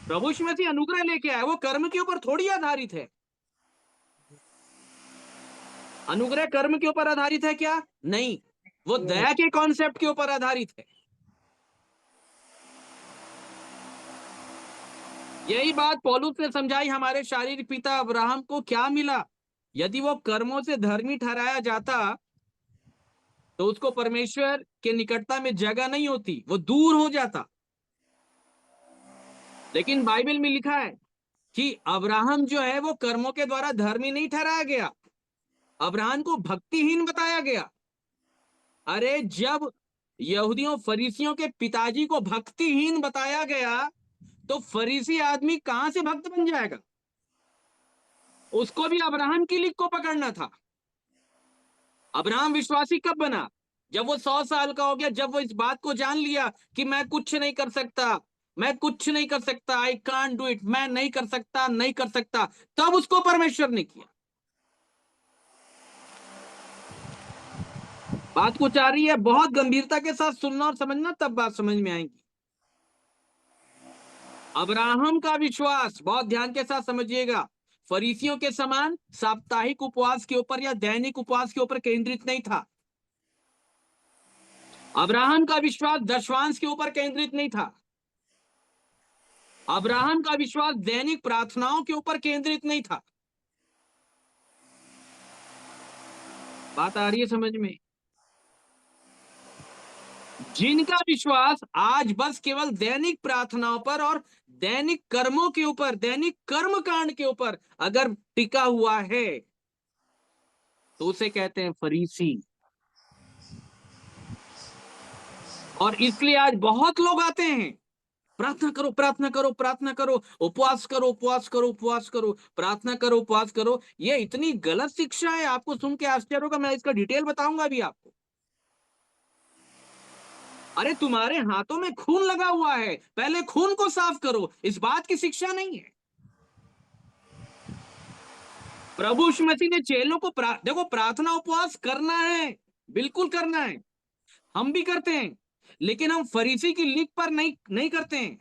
प्रभु यीशु मसीह अनुग्रह लेके आए, वो कर्म के ऊपर थोड़ी आधारित है। अनुग्रह कर्म के ऊपर आधारित है क्या? नहीं, वो दया के कॉन्सेप्ट के ऊपर आधारित है। यही बात पौलुस ने समझाई हमारे शारीरिक पिता अब्राहम को क्या मिला। यदि वो कर्मों से धर्मी ठहराया जाता तो उसको परमेश्वर के निकटता में जगह नहीं होती, वो दूर हो जाता। लेकिन बाइबल में लिखा है कि अब्राहम जो है वो कर्मों के द्वारा धर्मी नहीं ठहराया गया, अब्राहम को भक्तिहीन बताया गया। अरे जब यहूदियों फरीसियों के पिताजी को भक्तिहीन बताया गया तो फरीसी आदमी कहां से भक्त बन जाएगा? उसको भी अब्राहम की लीक को पकड़ना था। अब्राहम विश्वासी कब बना? जब वो 100 साल का हो गया, जब वो इस बात को जान लिया कि मैं कुछ नहीं कर सकता, मैं कुछ नहीं कर सकता, आई कांट डू इट, मैं नहीं कर सकता, नहीं कर सकता, तब उसको परमेश्वर ने किया। बात कुछ आ रही है? बहुत गंभीरता के साथ सुनना और समझना, तब बात समझ में आएगी। अब्राहम का विश्वास, बहुत ध्यान के साथ समझिएगा, फरीसियों के समान साप्ताहिक उपवास के ऊपर या दैनिक उपवास के ऊपर केंद्रित नहीं था। अब्राहम का विश्वास दशवांश के ऊपर केंद्रित नहीं था। अब्राहम का विश्वास दैनिक प्रार्थनाओं के ऊपर केंद्रित नहीं था। बात आ रही है समझ में? जिनका विश्वास आज बस केवल दैनिक प्रार्थनाओं पर और दैनिक कर्मों के ऊपर, दैनिक कर्म कांड के ऊपर अगर टिका हुआ है तो उसे कहते हैं फरीसी। और इसलिए आज बहुत लोग आते हैं, प्रार्थना करो, प्रार्थना करो, प्रार्थना करो, उपवास करो, उपवास करो, उपवास करो, प्रार्थना करो, उपवास करो। ये इतनी गलत शिक्षा है, आपको सुन के आश्चर्य होगा। मैं इसका डिटेल बताऊंगा अभी आपको। अरे तुम्हारे हाथों में खून लगा हुआ है, पहले खून को साफ करो, इस बात की शिक्षा नहीं है। प्रभु यीशु मसीह ने चेलों को देखो, प्रार्थना उपवास करना है, बिल्कुल करना है, हम भी करते हैं, लेकिन हम फरीसी की लीक पर नहीं करते हैं।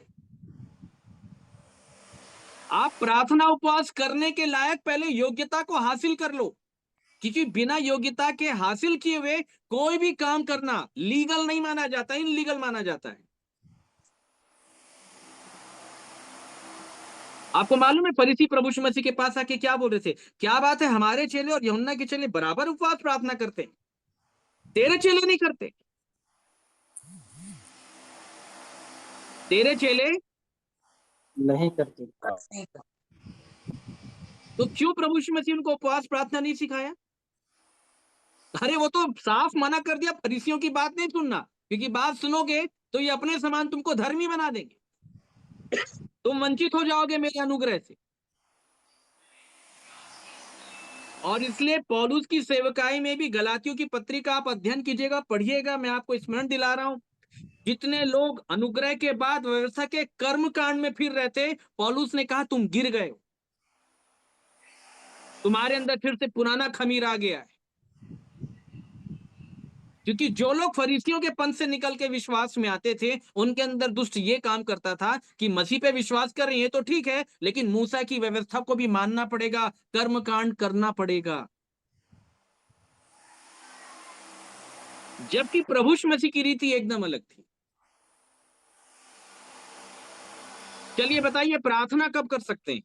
आप प्रार्थना उपवास करने के लायक पहले योग्यता को हासिल कर लो, क्योंकि बिना योग्यता के हासिल किए हुए कोई भी काम करना लीगल नहीं माना जाता, इनलीगल माना जाता है। आपको मालूम है फरीसी प्रभु यीशु मसीह के पास आके क्या बोल रहे थे? क्या बात है, हमारे चेले और यूहन्ना के चेले बराबर उपवास प्रार्थना करते हैं, तेरे चेले नहीं करते। तेरे चेले नहीं करते। नहीं करते। तो क्यों प्रभु यीशु मसीह उनको उपवास प्रार्थना नहीं सिखाया? अरे वो तो साफ मना कर दिया, फरीसियों की बात नहीं सुनना, क्योंकि बात सुनोगे तो ये अपने समान तुमको धर्मी बना देंगे, तुम वंचित हो जाओगे मेरे अनुग्रह से। और इसलिए पौलुस की सेवकाई में भी गलातियों की पत्री का आप अध्ययन कीजिएगा, पढ़िएगा। मैं आपको स्मरण दिला रहा हूं, जितने लोग अनुग्रह के बाद व्यवस्था के कर्म कांड में फिर रहते, पौलुस ने कहा तुम गिर गए हो, तुम्हारे अंदर फिर से पुराना खमीर आ गया है। क्योंकि जो लोग फरीसियों के पंथ से निकल के विश्वास में आते थे, उनके अंदर दुष्ट ये काम करता था कि मसीह पे विश्वास कर रही है तो ठीक है, लेकिन मूसा की व्यवस्था को भी मानना पड़ेगा, कर्म कांड करना पड़ेगा। जबकि प्रभु यीशु मसीह की रीति एकदम अलग थी। चलिए बताइए, प्रार्थना कब कर सकते हैं?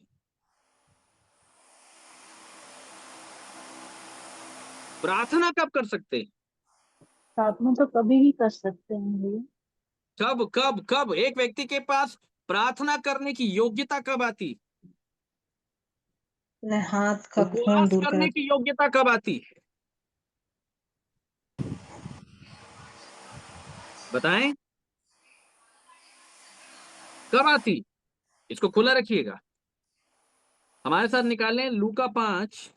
प्रार्थना कब कर सकते हैं? प्रार्थना तो कभी भी कर सकते हैं भैया। कब कब कब एक व्यक्ति के पास प्रार्थना करने की योग्यता कब आती? अपने हाथ का खून उपवास दूर करने कर। की योग्यता कब आती है? बताएं, कब आती? इसको खुला रखिएगा, हमारे साथ निकालें लूका 5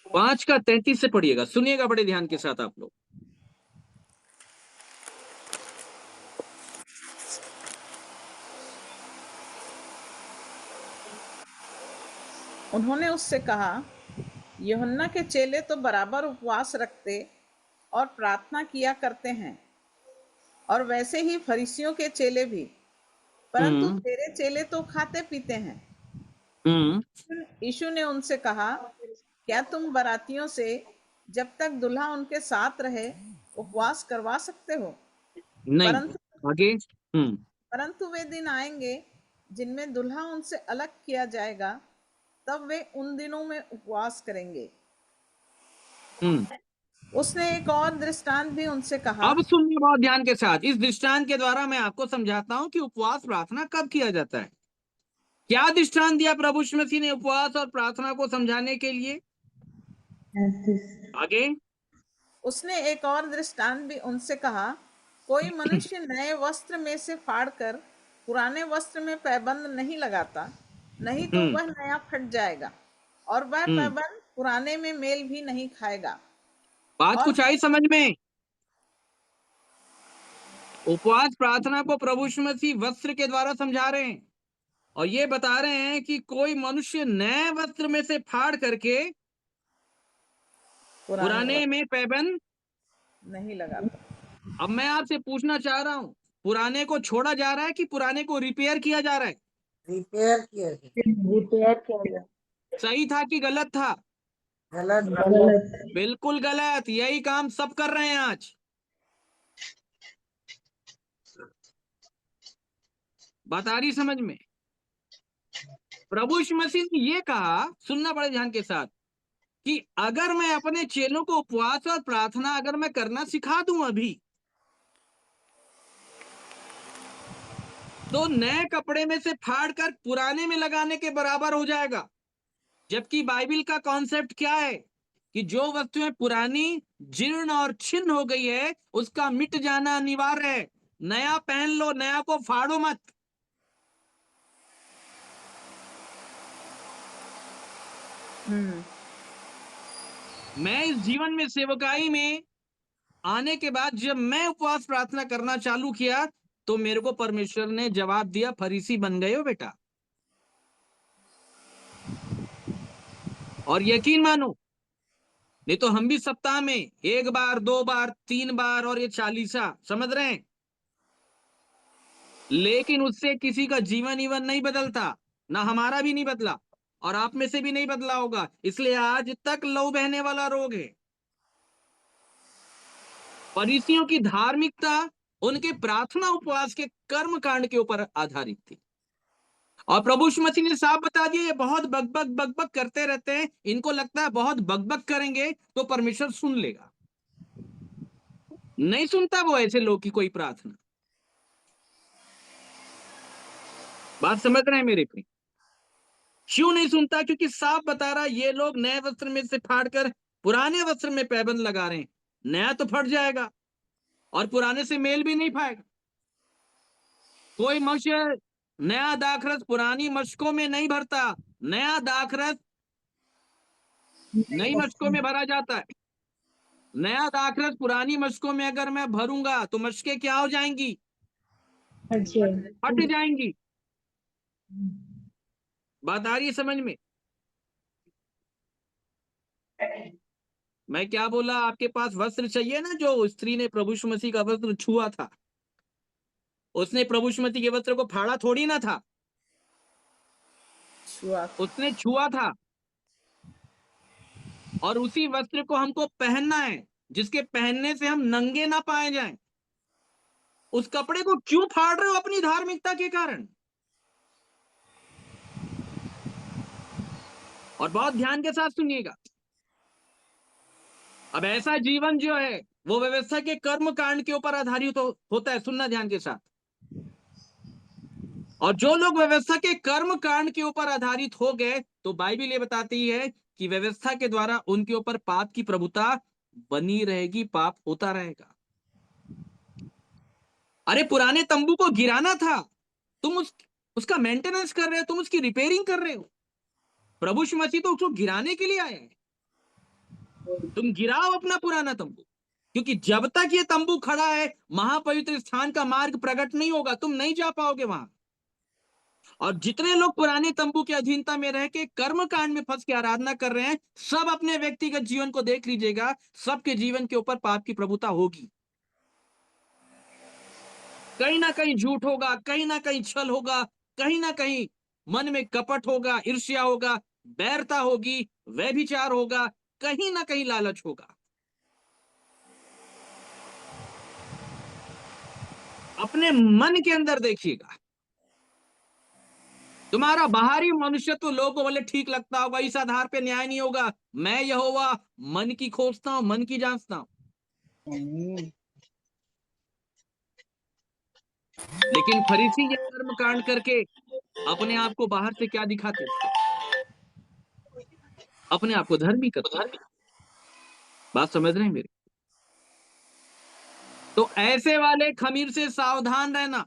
5 का 33 से पढ़िएगा, सुनिएगा बड़े ध्यान के साथ आप लोग। उन्होंने उससे कहा, यूहन्ना के चेले तो बराबर उपवास रखते और प्रार्थना किया करते हैं, और वैसे ही फरीसियों के चेले भी, परंतु तेरे चेले तो खाते पीते हैं। यीशु ने उनसे कहा, क्या तुम बारातियों से जब तक दूल्हा उनके साथ रहे उपवास करवा सकते हो? नहीं, आगे। परंतु वे दिन आएंगे जिनमें दूल्हा उनसे अलग किया जाएगा, तब वे उन दिनों में उपवास करेंगे। उसने एक और दृष्टांत भी उनसे कहा। अब सुनिए बहुत ध्यान के साथ, इस दृष्टांत के द्वारा मैं आपको समझाता हूं कि उपवास प्रार्थना कब किया जाता है। क्या दृष्टांत दिया प्रभु यीशु मसीह ने उपवास और प्रार्थना को समझाने के लिए? आगे। उसने एक और दृष्टांत भी उनसे कहा, कोई मनुष्य नए वस्त्र में से फाड़कर पुराने वस्त्र में पैबंद नहीं लगाता, नहीं तो वह नया फट जाएगा और वह पैबंद पुराने में मेल भी नहीं खाएगा। बात और कुछ आई समझ में? उपवास प्रार्थना को प्रभु यीशु मसीह वस्त्र के द्वारा समझा रहे हैं, और ये बता रहे हैं कि कोई मनुष्य नए वस्त्र में से फाड़ करके पुराने में पैबंद नहीं लगाता। अब मैं आपसे पूछना चाह रहा हूं, पुराने को छोड़ा जा रहा है कि पुराने को रिपेयर किया जा रहा है? रिपेयर किया गया। रिपेयर किया गया। सही था कि गलत था? गलत। गलत। बिल्कुल गलत। यही काम सब कर रहे हैं आज। बात आ रही समझ में? प्रभु यीशु मसीह ने ये कहा, सुनना बड़े ध्यान के साथ, कि अगर मैं अपने चेलों को उपवास और प्रार्थना अगर मैं करना सिखा दूं अभी, तो नए कपड़े में से फाड़ कर पुराने में लगाने के बराबर हो जाएगा। जबकि बाइबल का कॉन्सेप्ट क्या है कि जो वस्तुएं पुरानी, जीर्ण और छिन्न हो गई है, उसका मिट जाना अनिवार्य है। नया पहन लो, नया को फाड़ो मत। मैं इस जीवन में सेवकाई में आने के बाद जब मैं उपवास प्रार्थना करना चालू किया तो मेरे को परमेश्वर ने जवाब दिया, फरीसी बन गए हो बेटा। और यकीन मानो, नहीं तो हम भी सप्ताह में 1 बार 2 बार 3 बार और ये 40 समझ रहे हैं, लेकिन उससे किसी का जीवन ईवन नहीं बदलता, ना हमारा भी नहीं बदला और आप में से भी नहीं बदला होगा। इसलिए आज तक लहू बहने वाला रोग है। फरीसियों की धार्मिकता उनके प्रार्थना उपवास के कर्म कांड के ऊपर आधारित थी। और प्रभु यीशु मसीह ने साफ बता दिया, ये बहुत बकबक करते रहते हैं, इनको लगता है बहुत बकबक करेंगे तो परमेश्वर सुन लेगा। नहीं सुनता वो ऐसे लोग की कोई प्रार्थना। बात समझ रहे हैं मेरे प्रिय? क्यों नहीं सुनता? क्योंकि साफ बता रहा, ये लोग नए वस्त्र में से फाड़कर पुराने वस्त्र में पैबंद लगा रहे हैं। नया तो फट जाएगा और पुराने से मेल भी नहीं पाएगा। कोई मनुष्य नया दाखरस पुरानी मशकों में नहीं भरता, नया दाखरस नई मशकों में भरा जाता है। नया दाखरस पुरानी मशकों में अगर मैं भरूंगा तो मशकें क्या हो जाएंगी? फट जाएंगी। बात आ रही है समझ में? मैं क्या बोला? आपके पास वस्त्र चाहिए ना, जो स्त्री ने प्रभु यीशु मसीह का वस्त्र छुआ था, उसने प्रभु यीशु मसीह के वस्त्र को फाड़ा थोड़ी ना था, उसने छुआ था। और उसी वस्त्र को हमको पहनना है जिसके पहनने से हम नंगे ना पाए जाएं। उस कपड़े को क्यों फाड़ रहे हो? अपनी धार्मिकता के कारण। और बहुत ध्यान के साथ सुनिएगा, अब ऐसा जीवन जो है वो व्यवस्था के कर्म कांड के ऊपर आधारित होता है। सुनना ध्यान के साथ। और जो लोग व्यवस्था के कर्म कांड के ऊपर आधारित हो गए तो बाइबल ये बताती है कि व्यवस्था के द्वारा उनके ऊपर पाप की प्रभुता बनी रहेगी, पाप होता रहेगा। अरे पुराने तंबू को गिराना था, तुम उसका मेंटेनेंस कर रहे हो, तुम उसकी रिपेयरिंग कर रहे हो। प्रभु यीशु मसीह तो उसको गिराने के लिए आए हैं। तुम गिराओ अपना पुराना तंबू, क्योंकि जब तक ये तंबू खड़ा है महापवित्र स्थान का मार्ग प्रकट नहीं होगा, तुम नहीं जा पाओगे वहां। और जितने लोग पुराने तंबू की अधीनता में रह के कर्म कांड में फंस के आराधना कर रहे हैं, सब अपने व्यक्तिगत जीवन को देख लीजिएगा, सबके जीवन के ऊपर पाप की प्रभुता होगी। कहीं ना कहीं झूठ होगा, कहीं ना कहीं छल होगा, कहीं ना कहीं मन में कपट होगा, ईर्ष्या होगा, बैरता होगी, व्यभिचार होगा, कहीं ना कहीं लालच होगा। अपने मन के अंदर देखिएगा। तुम्हारा बाहरी मनुष्य तो लोगों को बोले ठीक लगता होगा, इस आधार पे न्याय नहीं होगा। मैं यहोवा मन की खोजता हूं, मन की जांचता हूं। लेकिन फरीसी ये कर्म कांड करके अपने आप को बाहर से क्या दिखाते? अपने आप को धर्मी करते। बात समझ रहे हैं मेरे? तो ऐसे वाले खमीर से सावधान रहना,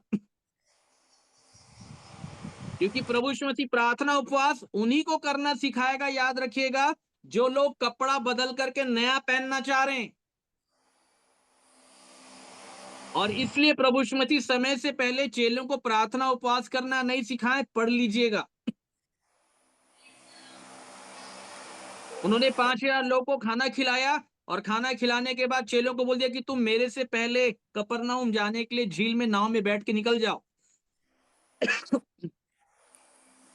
क्योंकि प्रभु यीशु मसीह प्रार्थना उपवास उन्हीं को करना सिखाएगा, याद रखिएगा, जो लोग कपड़ा बदल करके नया पहनना चाह रहे हैं। और इसलिए प्रभु यीशु मसीह समय से पहले चेलों को प्रार्थना उपवास करना नहीं सिखाए। पढ़ लीजिएगा, उन्होंने 5000 लोगों को खाना खिलाया और खाना खिलाने के बाद चेलों को बोल दिया कि तुम मेरे से पहले कफरनहूम जाने के लिए झील में नाव में बैठ के निकल जाओ।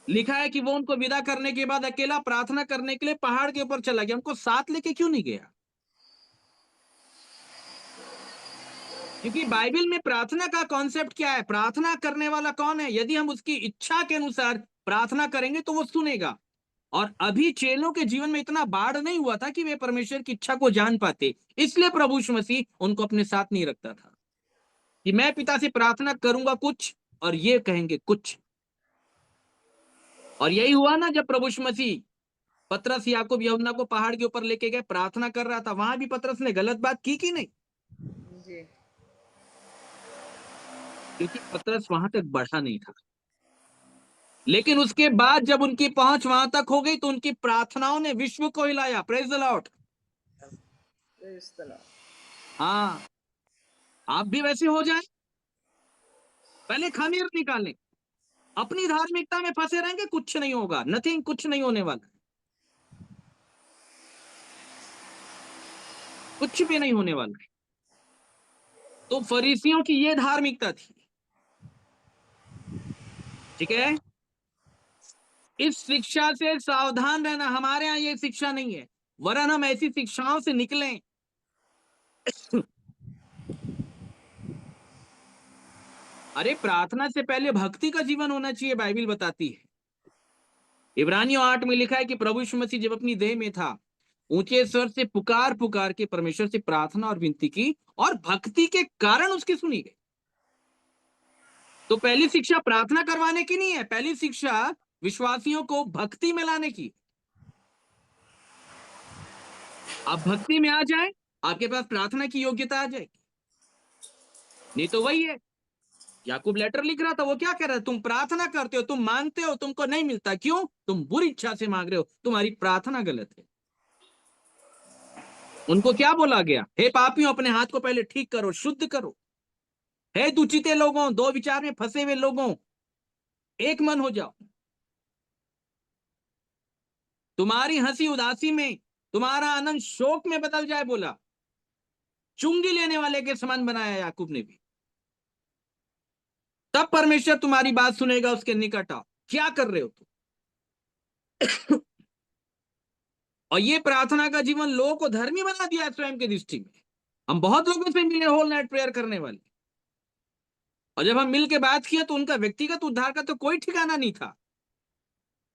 लिखा है कि वो उनको विदा करने के बाद अकेला प्रार्थना करने के लिए पहाड़ के ऊपर चला गया। उनको साथ लेके क्यों नहीं गया? क्योंकि बाइबल में प्रार्थना का कॉन्सेप्ट क्या है? प्रार्थना करने वाला कौन है? यदि हम उसकी इच्छा के अनुसार प्रार्थना करेंगे तो वो सुनेगा। और अभी चेलों के जीवन में इतना बाढ़ नहीं हुआ था कि वे परमेश्वर की इच्छा को जान पाते, इसलिए प्रभु यीशु मसीह उनको अपने साथ नहीं रखता था कि मैं पिता से प्रार्थना करूंगा कुछ और ये कहेंगे कुछ। और यही हुआ ना, जब प्रभु यीशु मसीह पतरस याकूब यूहन्ना को पहाड़ के ऊपर लेके गए, प्रार्थना कर रहा था, वहां भी पतरस ने गलत बात की कि नहीं? जी। क्योंकि पतरस वहां तक बढ़ा नहीं था। लेकिन उसके बाद जब उनकी पहुंच वहां तक हो गई तो उनकी प्रार्थनाओं ने विश्व को हिलाया। Praise the Lord. हाँ, आप भी वैसे हो जाए, पहले खमीर निकालें। अपनी धार्मिकता में फंसे रहेंगे, कुछ नहीं होगा, नथिंग, कुछ नहीं होने वाला, कुछ भी नहीं होने वाला। तो फरीसियों की ये धार्मिकता थी, ठीक है। इस शिक्षा से सावधान रहना, हमारे यहाँ ये शिक्षा नहीं है, वरन हम ऐसी शिक्षाओं से निकलें। अरे प्रार्थना से पहले भक्ति का जीवन होना चाहिए, बाइबल बताती है। इब्रानियों 8 में लिखा है कि प्रभु यीशु मसीह जब अपनी देह में था, ऊंचे स्वर से पुकार पुकार के परमेश्वर से प्रार्थना और विनती की, और भक्ति के कारण उसकी सुनी गई। तो पहली शिक्षा प्रार्थना करवाने की नहीं है, पहली शिक्षा विश्वासियों को भक्ति में लाने की। आप भक्ति में आ जाए, आपके पास प्रार्थना की योग्यता आ जाएगी। नहीं तो वही है, याकूब लेटर लिख रहा था, वो क्या कह रहा है, तुम प्रार्थना करते हो, तुम मांगते हो, तुमको नहीं मिलता, क्यों? तुम बुरी इच्छा से मांग रहे हो, तुम्हारी प्रार्थना गलत है। उनको क्या बोला गया? हे पापियों, अपने हाथ को पहले ठीक करो, शुद्ध करो। हे दुचिते लोगों, दो विचार में फंसे हुए लोगों, एक मन हो जाओ। तुम्हारी हंसी उदासी में, तुम्हारा आनंद शोक में बदल जाए, बोला। चुंगी लेने वाले के समान बनाया याकूब ने भी। तब परमेश्वर तुम्हारी बात सुनेगा, उसके निकट आओ। क्या कर रहे हो तुम? और ये प्रार्थना का जीवन लोगों को धर्मी बना दिया है स्वयं की दृष्टि में। हम बहुत लोगों से मिले होल नाइट प्रेयर करने वाले, और जब हम मिल के बात किया तो उनका व्यक्तिगत उद्धार का तो कोई ठिकाना नहीं था।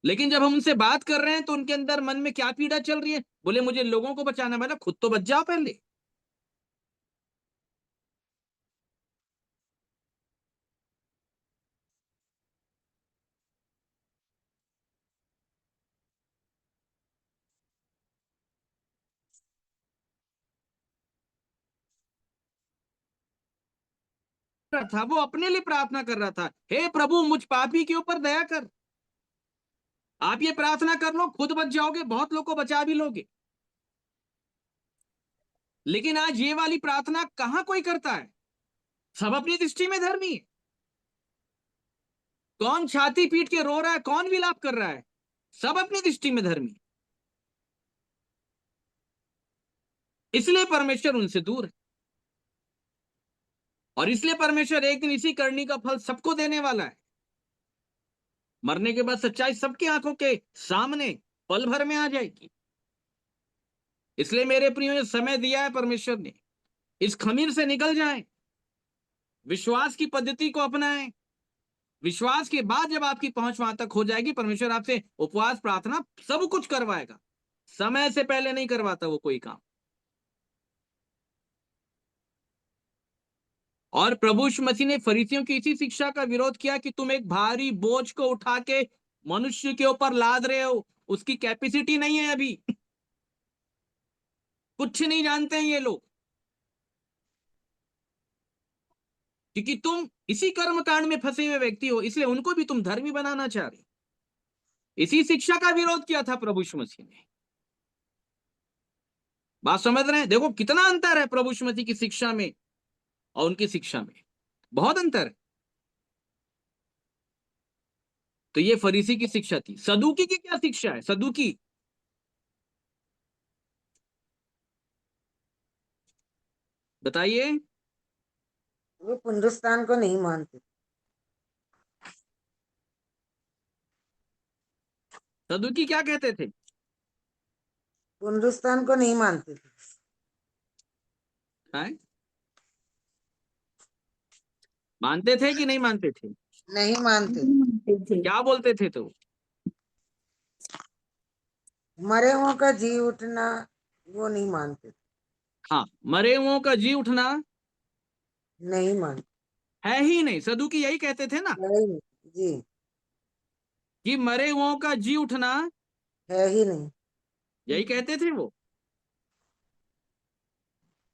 लेकिन जब हम उनसे बात कर रहे हैं तो उनके अंदर मन में क्या पीड़ा चल रही है? बोले मुझे लोगों को बचाना, मैंने खुद तो बच जाओ पहले। था वो अपने लिए प्रार्थना कर रहा था, हे प्रभु मुझ पापी के ऊपर दया कर। आप ये प्रार्थना कर लो, खुद बच जाओगे, बहुत लोग को बचा भी लोगे। लेकिन आज ये वाली प्रार्थना कहां कोई करता है? सब अपनी दृष्टि में धर्मी है। कौन छाती पीट के रो रहा है, कौन विलाप कर रहा है? सब अपनी दृष्टि में धर्मी है। इसलिए परमेश्वर उनसे दूर है, और इसलिए परमेश्वर एक दिन इसी करनी का फल सबको देने वाला है। मरने के बाद सच्चाई सबकी आंखों के सामने पल भर में आ जाएगी। इसलिए मेरे प्रियो, ये समय दिया है परमेश्वर ने, इस खमीर से निकल जाएं, विश्वास की पद्धति को अपनाएं। विश्वास के बाद जब आपकी पहुंच वहां तक हो जाएगी, परमेश्वर आपसे उपवास, प्रार्थना सब कुछ करवाएगा। समय से पहले नहीं करवाता वो कोई काम। और प्रभु यीशु मसीह ने फरीसियों की इसी शिक्षा का विरोध किया कि तुम एक भारी बोझ को उठा के मनुष्य के ऊपर लाद रहे हो, उसकी कैपेसिटी नहीं है अभी। कुछ नहीं जानते हैं ये लोग, क्योंकि तुम इसी कर्म कांड में फंसे हुए व्यक्ति हो, इसलिए उनको भी तुम धर्मी बनाना चाह रहे हो। इसी शिक्षा का विरोध किया था प्रभु यीशु मसीह ने। बात समझ रहे हैं? देखो कितना अंतर है प्रभु यीशु मसीह की शिक्षा में और उनकी शिक्षा में, बहुत अंतर है। तो ये फरीसी की शिक्षा थी। सदूकी की क्या शिक्षा है? सदूकी बताइए। वो पुनरुत्थान को नहीं मानते। सदूकी क्या कहते थे? पुनरुत्थान को नहीं मानते थे। हैं? मानते थे कि नहीं मानते थे? नहीं मानते। नहीं मानते थे। क्या बोलते थे तो? मरे हुओं का जी उठना वो नहीं मानते। हाँ, मरे हुओं का जी उठना नहीं मानते। है ही नहीं। सदूकी यही कहते थे ना, है ही नहीं जी। कि मरे हुओं का जी उठना, है ही नहीं। यही कहते थे वो।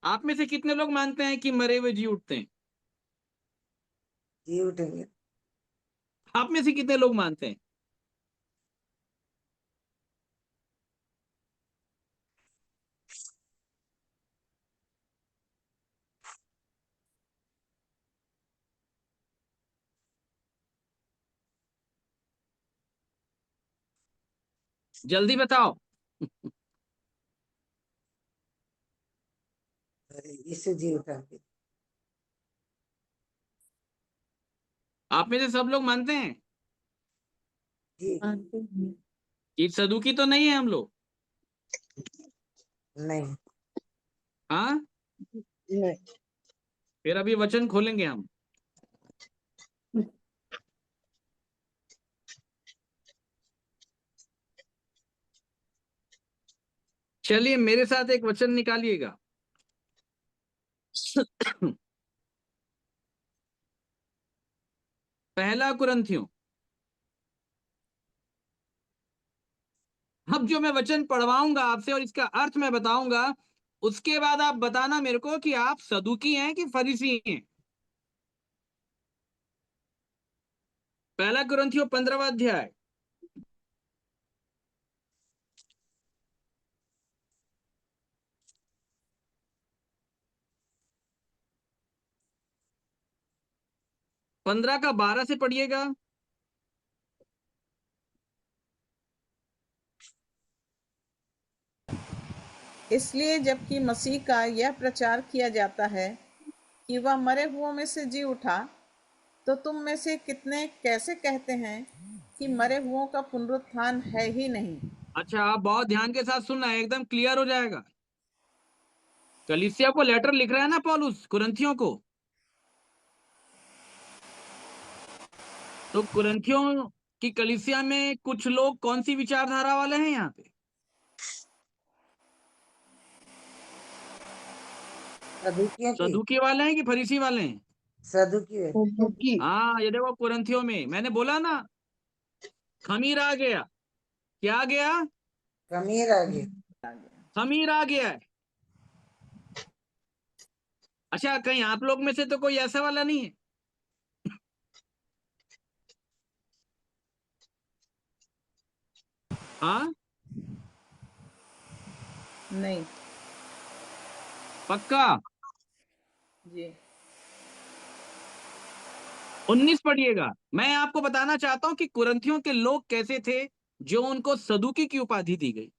आप में से कितने लोग मानते हैं कि मरे हुए जी उठते हैं? जी उठेंगे। आप में से कितने लोग मानते हैं? जल्दी बताओ। यीशु जी उठा के। आप में से सब लोग मानते हैं जी मानते हैं। कि सदुकी तो नहीं है हम लोग? नहीं। हाँ, नहीं। फिर अभी वचन खोलेंगे हम। चलिए मेरे साथ एक वचन निकालिएगा। पहला कुरिन्थियों। अब जो मैं वचन पढ़वाऊंगा आपसे और इसका अर्थ मैं बताऊंगा, उसके बाद आप बताना मेरे को कि आप सदुकी हैं कि फरीसी हैं। पहला कुरिन्थियों 15वां अध्याय। पंद्रह का 12 से पढ़िएगा। इसलिए जबकि मसीह का यह प्रचार किया जाता है कि वह मरे हुओं में से जी उठा, तो तुम में से कितने कैसे कहते हैं कि मरे हुओं का पुनरुत्थान है ही नहीं। अच्छा, आप बहुत ध्यान के साथ सुनना है, एकदम क्लियर हो जाएगा। कलीसिया को लेटर लिख रहा है ना पौलुस कुरिन्थियों को, तो कुरिन्थियों की कलीसिया में कुछ लोग कौन सी विचारधारा वाले हैं यहाँ पे? सदुकियों की। सदुकी वाले हैं कि फरीसी वाले हैं? सदुकी है। सदुकी। हाँ, ये देखो कुरिन्थियों में मैंने बोला ना, खमीर आ गया। क्या आ गया? कमीर आ गई। खमीर आ गया है। अच्छा, कहीं आप लोग में से तो कोई ऐसा वाला नहीं है? हाँ, नहीं पक्का? जी। 19 पढ़िएगा। मैं आपको बताना चाहता हूं कि कुरिन्थियों के लोग कैसे थे जो उनको सदुकी की उपाधि दी गई।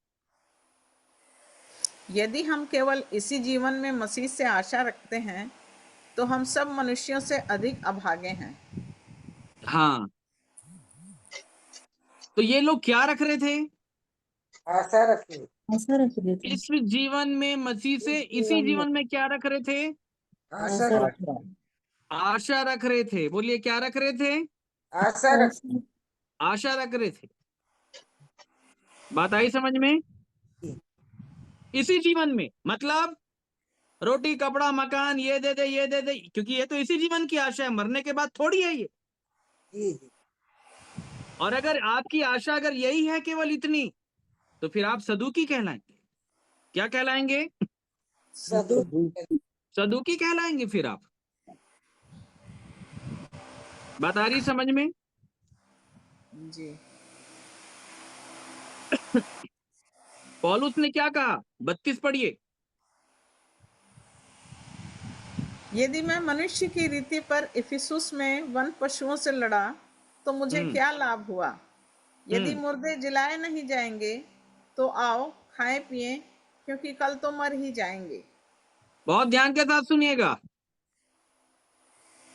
यदि हम केवल इसी जीवन में मसीह से आशा रखते हैं तो हम सब मनुष्यों से अधिक अभागे हैं। हाँ, तो ये लोग क्या रख रहे थे? आशा रखी। ऐसा रख देते हैं। इस जीवन में मसीह से, इस इसी जीवन में जीवन में क्या रख रहे थे? आशा ऐसा रखी। आशा। आशा रख रहे थे। बोलिए, क्या रख रहे थे? आशा रखी। ऐसा आशा रख रहे थे। बात आई समझ में? इसी जीवन में मतलब रोटी कपड़ा मकान ये दे दे ये दे दे, क्योंकि ये तो इसी जीवन की आशा है, मरने के बाद थोड़ी है ये। जी जी। और अगर आपकी आशा अगर यही है केवल इतनी, तो फिर आप सदुकी कहलाएंगे। क्या कहलाएंगे? सदु। सदुकी कहलाएंगे फिर आप। बात आ रही समझ में? जी। पौलुस ने क्या कहा? 32 पढ़िए। यदि मैं मनुष्य की रीति पर इफिसुस में वन पशुओं से लड़ा तो मुझे क्या लाभ हुआ। यदि मुर्दे जिलाए नहीं जाएंगे तो आओ खाएं पिएं, क्योंकि कल तो मर ही जाएंगे। बहुत ध्यान के साथ सुनिएगा।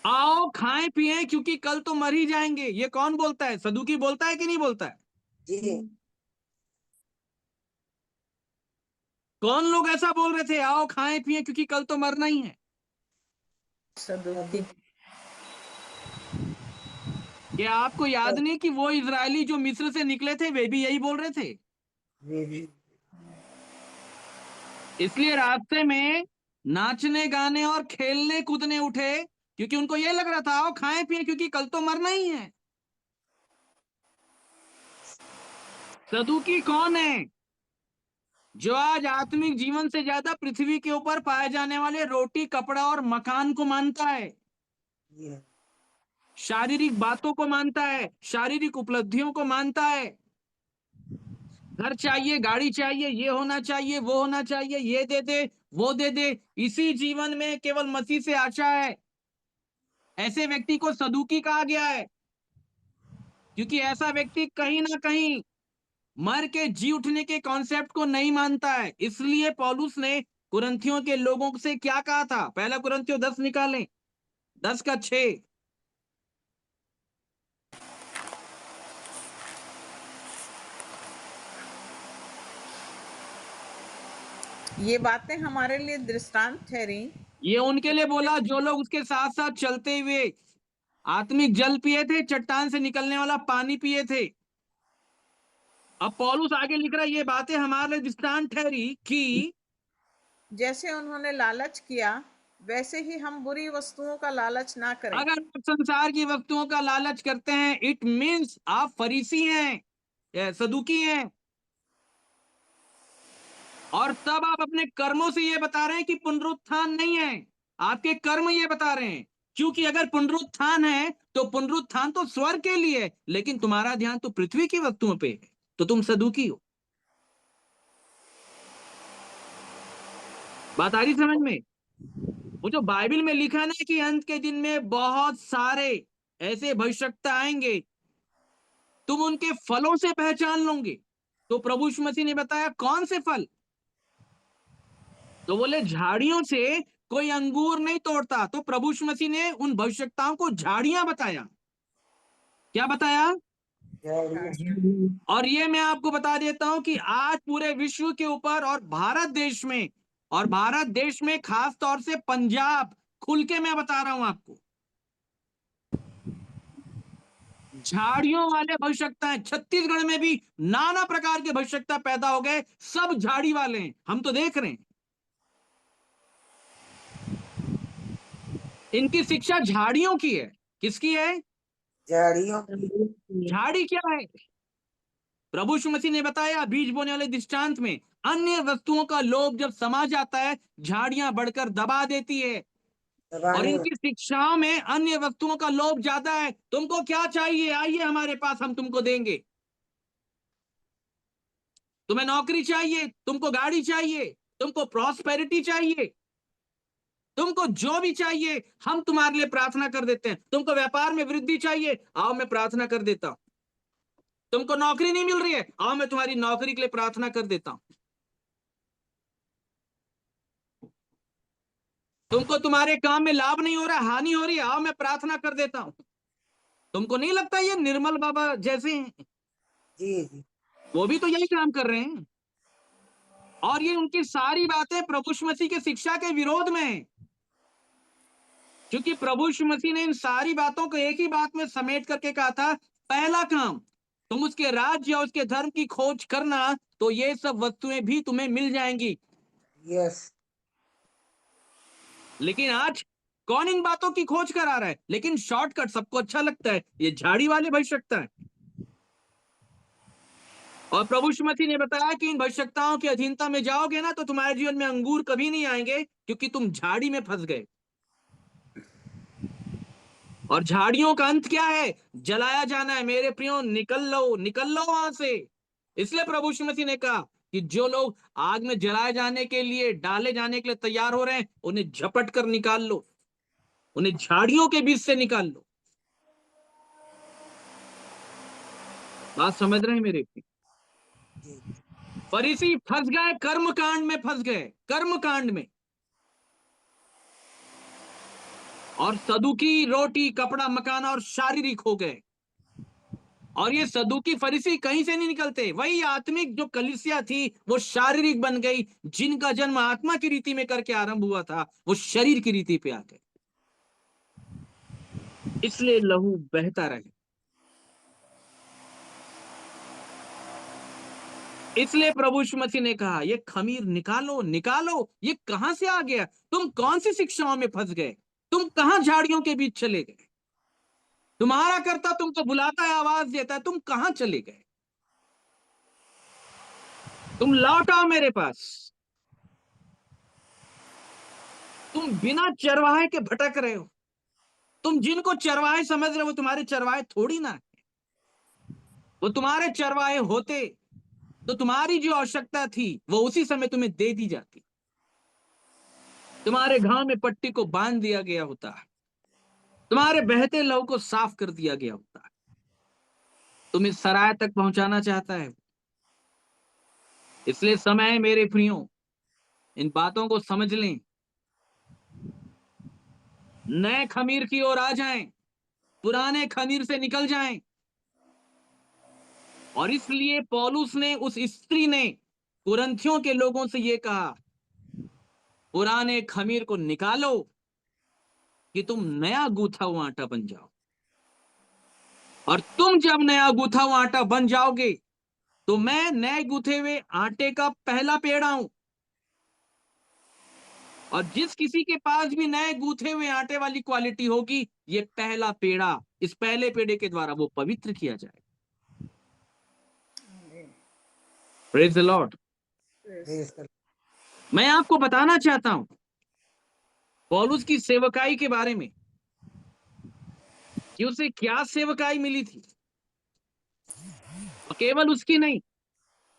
आओ खाएं पिएं क्योंकि कल तो मर ही जाएंगे। ये कौन बोलता है? सदुकी बोलता है कि नहीं बोलता है? जी। कौन लोग ऐसा बोल रहे थे, आओ खाएं पिएं क्योंकि कल तो मरना ही है? सदुकी। क्या आपको याद नहीं कि वो इजरायली जो मिस्र से निकले थे वे भी यही बोल रहे थे? वे भी। इसलिए रास्ते में नाचने गाने और खेलने कूदने उठे, क्योंकि उनको यह लग रहा था आओ खाएं पिएं क्योंकि कल तो मरना ही है। सदुकी कौन है? जो आज आत्मिक जीवन से ज्यादा पृथ्वी के ऊपर पाए जाने वाले रोटी कपड़ा और मकान को मानता है, जी हाँ। शारीरिक बातों को मानता है, शारीरिक उपलब्धियों को मानता है। घर चाहिए, गाड़ी चाहिए, ये होना चाहिए, वो होना चाहिए, ये दे दे वो दे दे। इसी जीवन में केवल मसीह से आशा है। ऐसे व्यक्ति को सदुकी कहा गया है, क्योंकि ऐसा व्यक्ति कहीं ना कहीं मर के जी उठने के कॉन्सेप्ट को नहीं मानता है। इसलिए पौलुस ने कुरिन्थियों के लोगों से क्या कहा था? पहला कुरिन्थियों 10 निकालें, 10 का 6। ये बातें हमारे लिए दृष्टांत ठहरी। ये उनके लिए बोला जो लोग उसके साथ साथ चलते हुए आत्मिक जल पिए थे, चट्टान से निकलने वाला पानी पिए थे। अब पौलुस आगे लिख रहा है, ये बातें हमारे लिए दृष्टांत ठहरी कि जैसे उन्होंने लालच किया वैसे ही हम बुरी वस्तुओं का लालच ना करें। अगर आप संसार की वस्तुओं का लालच करते हैं, इट मीन्स आप फरीसी हैं या सदुकी हैं, और तब आप अपने कर्मों से ये बता रहे हैं कि पुनरुत्थान नहीं है। आपके कर्म ये बता रहे हैं, क्योंकि अगर पुनरुत्थान है तो पुनरुत्थान तो स्वर्ग के लिए है, लेकिन तुम्हारा ध्यान तो पृथ्वी की वस्तुओं पे है, तो तुम सदुकी हो। बात आ रही समझ में? वो जो बाइबल में लिखा है ना कि अंत के दिन में बहुत सारे ऐसे भविष्यवक्ता आएंगे, तुम उनके फलों से पहचान लोगे। तो प्रभु यीशु मसीह ने बताया कौन से फल? तो बोले झाड़ियों से कोई अंगूर नहीं तोड़ता। तो प्रभु यीशु मसीह ने उन भविष्यवक्ताओं को झाड़ियां बताया। क्या बताया? और ये मैं आपको बता देता हूं कि आज पूरे विश्व के ऊपर और भारत देश में खास तौर से पंजाब, खुल के मैं बता रहा हूं आपको, झाड़ियों वाले भविष्यवक्ता हैं। छत्तीसगढ़ में भी नाना प्रकार के भविष्यवक्ता पैदा हो गए, सब झाड़ी वाले हैं, हम तो देख रहे हैं। इनकी शिक्षा झाड़ियों की है। किसकी है? झाड़ियों झाड़ी क्या है? प्रभु यीशु मसीह ने बताया बीज बोने वाले दृष्टांत में, अन्य वस्तुओं का लोभ जब समा जाता है, झाड़ियां बढ़कर दबा देती है। और दबाने इनकी शिक्षाओं में अन्य वस्तुओं का लोभ ज्यादा है। तुमको क्या चाहिए? आइए हमारे पास, हम तुमको देंगे। तुम्हें नौकरी चाहिए, तुमको गाड़ी चाहिए, तुमको प्रॉस्पेरिटी चाहिए, तुमको जो भी चाहिए हम तुम्हारे लिए प्रार्थना कर देते हैं। तुमको व्यापार में वृद्धि चाहिए, आओ मैं प्रार्थना कर देता हूं। तुमको नौकरी नहीं मिल रही है, आओ मैं तुम्हारी नौकरी के लिए प्रार्थना कर देता हूं। तुमको तुम्हारे काम में लाभ नहीं हो रहा, हानि हो रही है, आओ मैं प्रार्थना कर देता हूं। तुमको नहीं लगता ये निर्मल बाबा जैसे हैं? जी जी वो भी तो यही काम कर रहे हैं। और ये उनकी सारी बातें प्रभु यीशु मसीह की शिक्षा के विरोध में है, क्योंकि प्रभु यीशु मसीह ने इन सारी बातों को एक ही बात में समेट करके कहा था, पहला काम तुम उसके राज्य या उसके धर्म की खोज करना, तो ये सब वस्तुएं भी तुम्हें मिल जाएंगी। यस लेकिन आज कौन इन बातों की खोज करा रहा है? लेकिन शॉर्टकट सबको अच्छा लगता है, ये झाड़ी वाले भविष्यवक्ता है। और प्रभु यीशु मसीह ने बताया कि इन भविष्यवक्ताओं की अधीनता में जाओगे ना, तो तुम्हारे जीवन में अंगूर कभी नहीं आएंगे, क्योंकि तुम झाड़ी में फंस गए। और झाड़ियों का अंत क्या है? जलाया जाना है। मेरे प्रियो, निकल लो वहां से। इसलिए प्रभु यीशु मसीह ने कहा कि जो लोग आग में जलाए जाने के लिए, डाले जाने के लिए तैयार हो रहे हैं, उन्हें झपट कर निकाल लो, उन्हें झाड़ियों के बीच से निकाल लो। बात समझ रहे हैं मेरे? फरीसी फंस गए, कर्म कांड में फंस गए, कर्म कांड में। और सदुकी रोटी, कपड़ा, मकान और शारीरिक हो गए। और ये सदुकी फरीसी कहीं से नहीं निकलते। वही आत्मिक जो कलीसिया थी वो शारीरिक बन गई। जिनका जन्म आत्मा की रीति में करके आरंभ हुआ था, वो शरीर की रीति पे आ गए। इसलिए लहू बहता रहे। इसलिए प्रभु यीशु मसीह ने कहा, ये खमीर निकालो, निकालो। ये कहां से आ गया? तुम कौन सी शिक्षाओं में फंस गए? तुम कहां झाड़ियों के बीच चले गए? तुम्हारा कर्ता तुमको बुलाता है, आवाज देता है, तुम कहां चले गए? तुम लौट आओ मेरे पास। तुम बिना चरवाहे के भटक रहे हो। तुम जिनको चरवाहे समझ रहे हो, वो तुम्हारे चरवाहे थोड़ी ना है। वो तुम्हारे चरवाहे होते तो तुम्हारी जो आवश्यकता थी वो उसी समय तुम्हें दे दी जाती। तुम्हारे घाव में पट्टी को बांध दिया गया होता, तुम्हारे बहते लहू को साफ कर दिया गया होता। तुम्हें सराय तक पहुंचाना चाहता है। इसलिए समय है मेरे प्रियो, इन बातों को समझ लें, नए खमीर की ओर आ जाएं, पुराने खमीर से निकल जाएं। और इसलिए पौलुस ने, उस स्त्री ने कुरिन्थियों के लोगों से यह कहा, पुराने खमीर को निकालो कि तुम नया गूथा हुआ आटा बन जाओ। और तुम जब नया गूथा हुआ आटा बन जाओगे तो मैं नए गूथे हुए आटे का पहला पेड़ा हूं। और जिस किसी के पास भी नए गूथे हुए आटे वाली क्वालिटी होगी, ये पहला पेड़ा, इस पहले पेड़े के द्वारा वो पवित्र किया जाएगा। Praise the Lord. Praise the मैं आपको बताना चाहता हूं पौलुस की सेवकाई के बारे में, कि उसे क्या सेवकाई मिली थी। और केवल उसकी नहीं,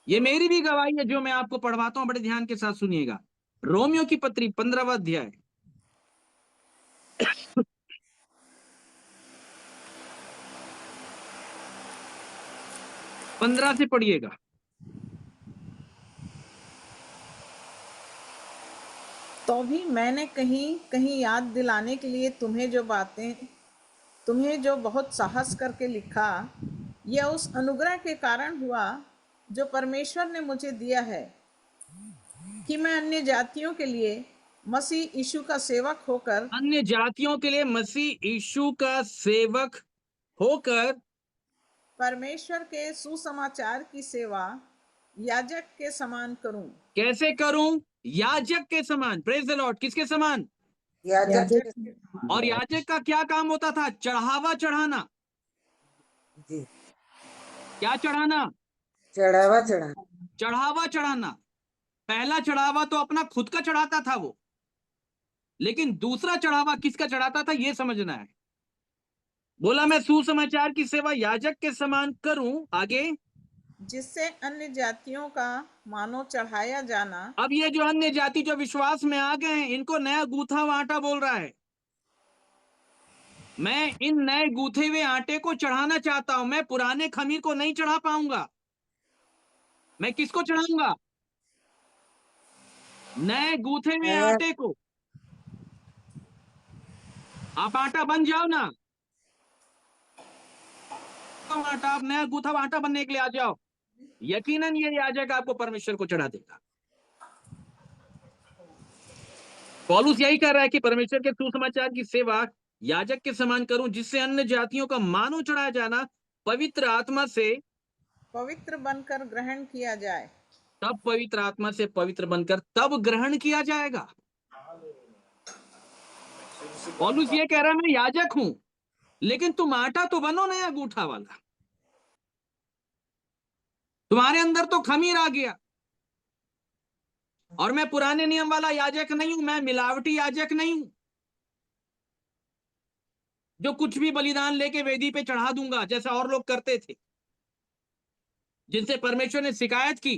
ये मेरी भी गवाही है जो मैं आपको पढ़वाता हूं, बड़े ध्यान के साथ सुनिएगा। रोमियो की पत्री 15वां अध्याय 15 से पढ़िएगा। तो भी मैंने कहीं कहीं याद दिलाने के लिए तुम्हें जो बहुत साहस करके लिखा, यह उस अनुग्रह के कारण हुआ जो परमेश्वर ने मुझे दिया है, कि मैं अन्य जातियों के लिए मसीह यीशु का सेवक होकर अन्य जातियों के लिए मसीह यीशु का सेवक होकर परमेश्वर के सुसमाचार की सेवा याजक के समान करूं। कैसे करूं? याजक के समान। Praise the Lord. किसके समान? याजक याजक के- और याजक का क्या काम होता था? चढ़ावा चढ़ाना। जी, क्या चढ़ाना? चढ़ावा चढ़ा। चढ़ावा चढ़ाना। पहला चढ़ावा तो अपना खुद का चढ़ाता था वो, लेकिन दूसरा चढ़ावा किसका चढ़ाता था ये समझना है। बोला मैं सुसमाचार की सेवा याजक के समान करूं। आगे, जिससे अन्य जातियों का मानो चढ़ाया जाना अब ये जो अन्य जाति जो विश्वास में आ गए हैं, इनको नया गूथा हुआ आटा बोल रहा है। मैं इन नए गूथे हुए आटे को चढ़ाना चाहता हूं। मैं पुराने खमीर को नहीं चढ़ा पाऊंगा। मैं किसको चढ़ाऊंगा? नए गूथे हुए नया आटे को। आप आटा बन जाओ ना, आटा, आप नया गूथा हुआ आटा बनने के लिए आ जाओ। यकीनन ये याजक आपको परमेश्वर को चढ़ा देगा। पौलुस यही कह रहा है कि परमेश्वर के सुसमाचार की सेवा याजक के समान करूं, जिससे अन्य जातियों का मानो चढ़ाया जाना पवित्र आत्मा से, पवित्र बनकर ग्रहण किया जाए। तब पवित्र आत्मा से पवित्र बनकर तब ग्रहण किया जाएगा। पौलुस ये कह रहा है मैं याजक हूं, लेकिन तुम आटा तो बनो नया गूठा वाला। तुम्हारे अंदर तो खमीर आ गया। और मैं पुराने नियम वाला याजक नहीं हूं, मैं मिलावटी याजक नहीं हूं जो कुछ भी बलिदान लेके वेदी पे चढ़ा दूंगा जैसा और लोग करते थे, जिनसे परमेश्वर ने शिकायत की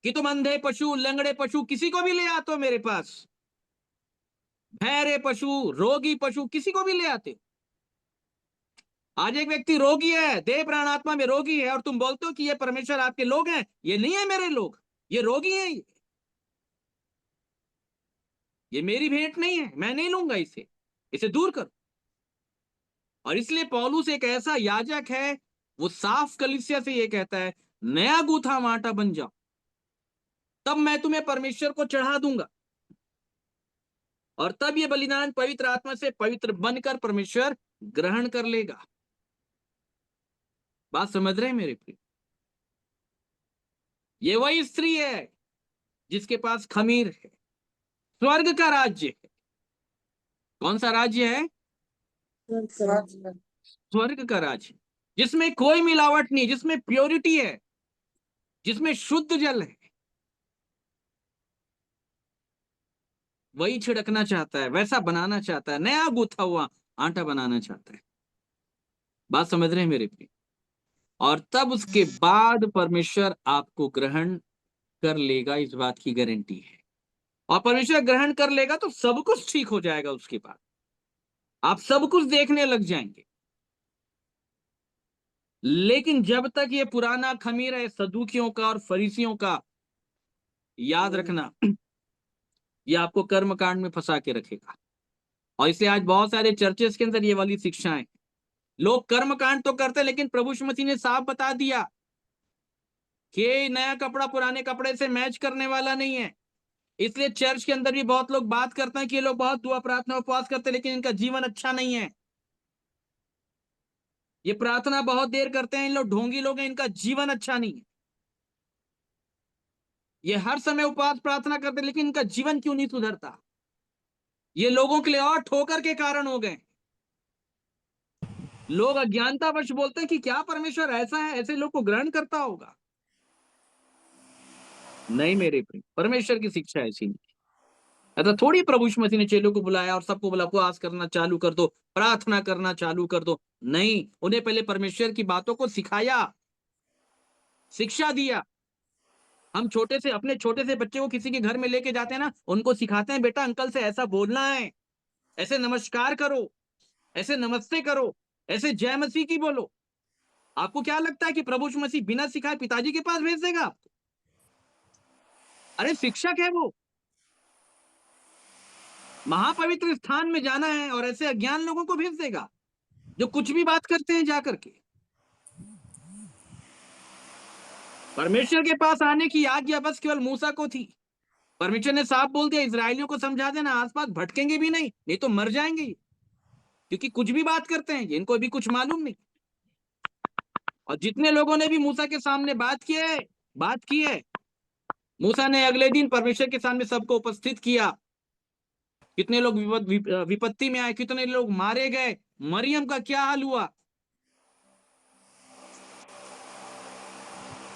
कि तुम अंधे पशु, लंगड़े पशु किसी को भी ले आते हो मेरे पास, बहरे पशु, रोगी पशु किसी को भी ले आते हो। आज एक व्यक्ति रोगी है, देह प्राण आत्मा में रोगी है, और तुम बोलते हो कि ये परमेश्वर आपके लोग हैं। ये नहीं है मेरे लोग, ये रोगी हैं। ये मेरी भेंट नहीं है, मैं नहीं लूंगा इसे, इसे दूर करो। और इसलिए पौलुस एक ऐसा याजक है, वो साफ कलीसिया से ये कहता है नया गूथा आटा बन जाओ, तब मैं तुम्हें परमेश्वर को चढ़ा दूंगा। और तब ये बलिदान पवित्र आत्मा से पवित्र बनकर परमेश्वर ग्रहण कर लेगा। बात समझ रहे हैं मेरे प्रिय? ये वही स्त्री है जिसके पास खमीर है। स्वर्ग का राज्य है। कौन सा राज्य है? स्वर्ग का राज्य, जिसमें कोई मिलावट नहीं, जिसमें प्योरिटी है, जिसमें शुद्ध जल है। वही छिड़कना चाहता है, वैसा बनाना चाहता है, नया गूथा हुआ आटा बनाना चाहता है। बात समझ रहे हैं मेरे प्रिय? और तब उसके बाद परमेश्वर आपको ग्रहण कर लेगा, इस बात की गारंटी है। और परमेश्वर ग्रहण कर लेगा तो सब कुछ ठीक हो जाएगा। उसके बाद आप सब कुछ देखने लग जाएंगे। लेकिन जब तक ये पुराना खमीर है सदूकियों का और फरीसियों का, याद रखना, ये आपको कर्म कांड में फंसा के रखेगा। और इसलिए आज बहुत सारे चर्चेस के अंदर ये वाली शिक्षाएं, लोग कर्म कांड तो करते, लेकिन प्रभु यीशु मसीह ने साफ बता दिया कि नया कपड़ा पुराने कपड़े से मैच करने वाला नहीं है। इसलिए चर्च के अंदर भी बहुत लोग बात करते हैं कि ये लोग बहुत दुआ प्रार्थना उपवास करते हैं, लेकिन इनका जीवन अच्छा नहीं है। ये प्रार्थना बहुत देर करते हैं, इन लोग ढोंगी लोग हैं, इनका जीवन अच्छा नहीं है। ये हर समय उपवास प्रार्थना करते हैं, लेकिन इनका जीवन क्यों नहीं सुधरता? ये लोगों के लिए और ठोकर के कारण हो गए। लोग अज्ञानतावश बोलते हैं कि क्या परमेश्वर ऐसा है, ऐसे लोग को ग्रहण करता होगा? नहीं मेरे प्रिय, परमेश्वर की शिक्षा ऐसी नहीं। ऐसा थोड़ी प्रभु यीशु मसीह ने चेलों को बुलाया और सबको बोला उपवास करना चालू कर दो, प्रार्थना करना चालू कर दो। नहीं, उन्हें पहले परमेश्वर की बातों को सिखाया, शिक्षा दिया। हम अपने छोटे से बच्चे को किसी के घर में लेके जाते हैं ना, उनको सिखाते हैं, बेटा अंकल से ऐसा बोलना है, ऐसे नमस्कार करो, ऐसे नमस्ते करो, ऐसे जय मसीह की बोलो। आपको क्या लगता है कि प्रभु यीशु मसीह बिना सिखाए पिताजी के पास भेज देगा आपको? अरे शिक्षक है वो। महापवित्र स्थान में जाना है और ऐसे अज्ञान लोगों को भेज देगा जो कुछ भी बात करते हैं जाकर के। परमेश्वर के पास आने की आज्ञा बस केवल मूसा को थी। परमेश्वर ने साफ बोल दिया, इजरायलियों को समझा देना, आसपास भटकेंगे भी नहीं तो मर जाएंगे, क्योंकि कुछ भी बात करते हैं, इनको भी कुछ मालूम नहीं। और जितने लोगों ने भी मूसा के सामने बात की है, मूसा ने अगले दिन परमेश्वर के सामने सबको उपस्थित किया। कितने लोग विपत्ति में आए, कितने लोग मारे गए, मरियम का क्या हाल हुआ।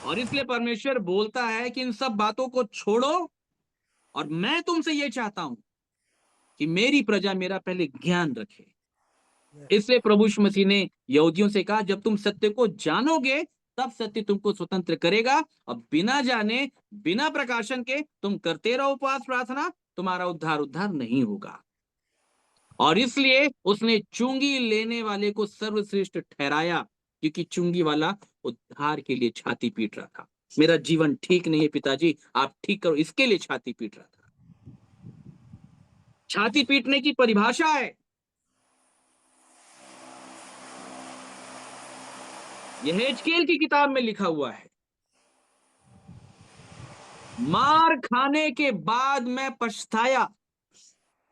और इसलिए परमेश्वर बोलता है कि इन सब बातों को छोड़ो, और मैं तुमसे ये चाहता हूं कि मेरी प्रजा मेरा पहले ज्ञान रखे। इसलिए प्रभु यीशु मसीह ने यहूदियों से कहा, जब तुम सत्य को जानोगे तब सत्य तुमको स्वतंत्र करेगा, और बिना जाने बिना प्रकाशन के तुम करते रहो उपवास प्रार्थना, तुम्हारा उद्धार नहीं होगा। और इसलिए उसने चुंगी लेने वाले को सर्वश्रेष्ठ ठहराया, क्योंकि चुंगी वाला उद्धार के लिए छाती पीट रहा था। मेरा जीवन ठीक नहीं है पिताजी, आप ठीक करो, इसके लिए छाती पीट रहा था। छाती पीटने की परिभाषा है, यह हेजकेल की किताब में लिखा हुआ है, मार खाने के बाद मैं पछताया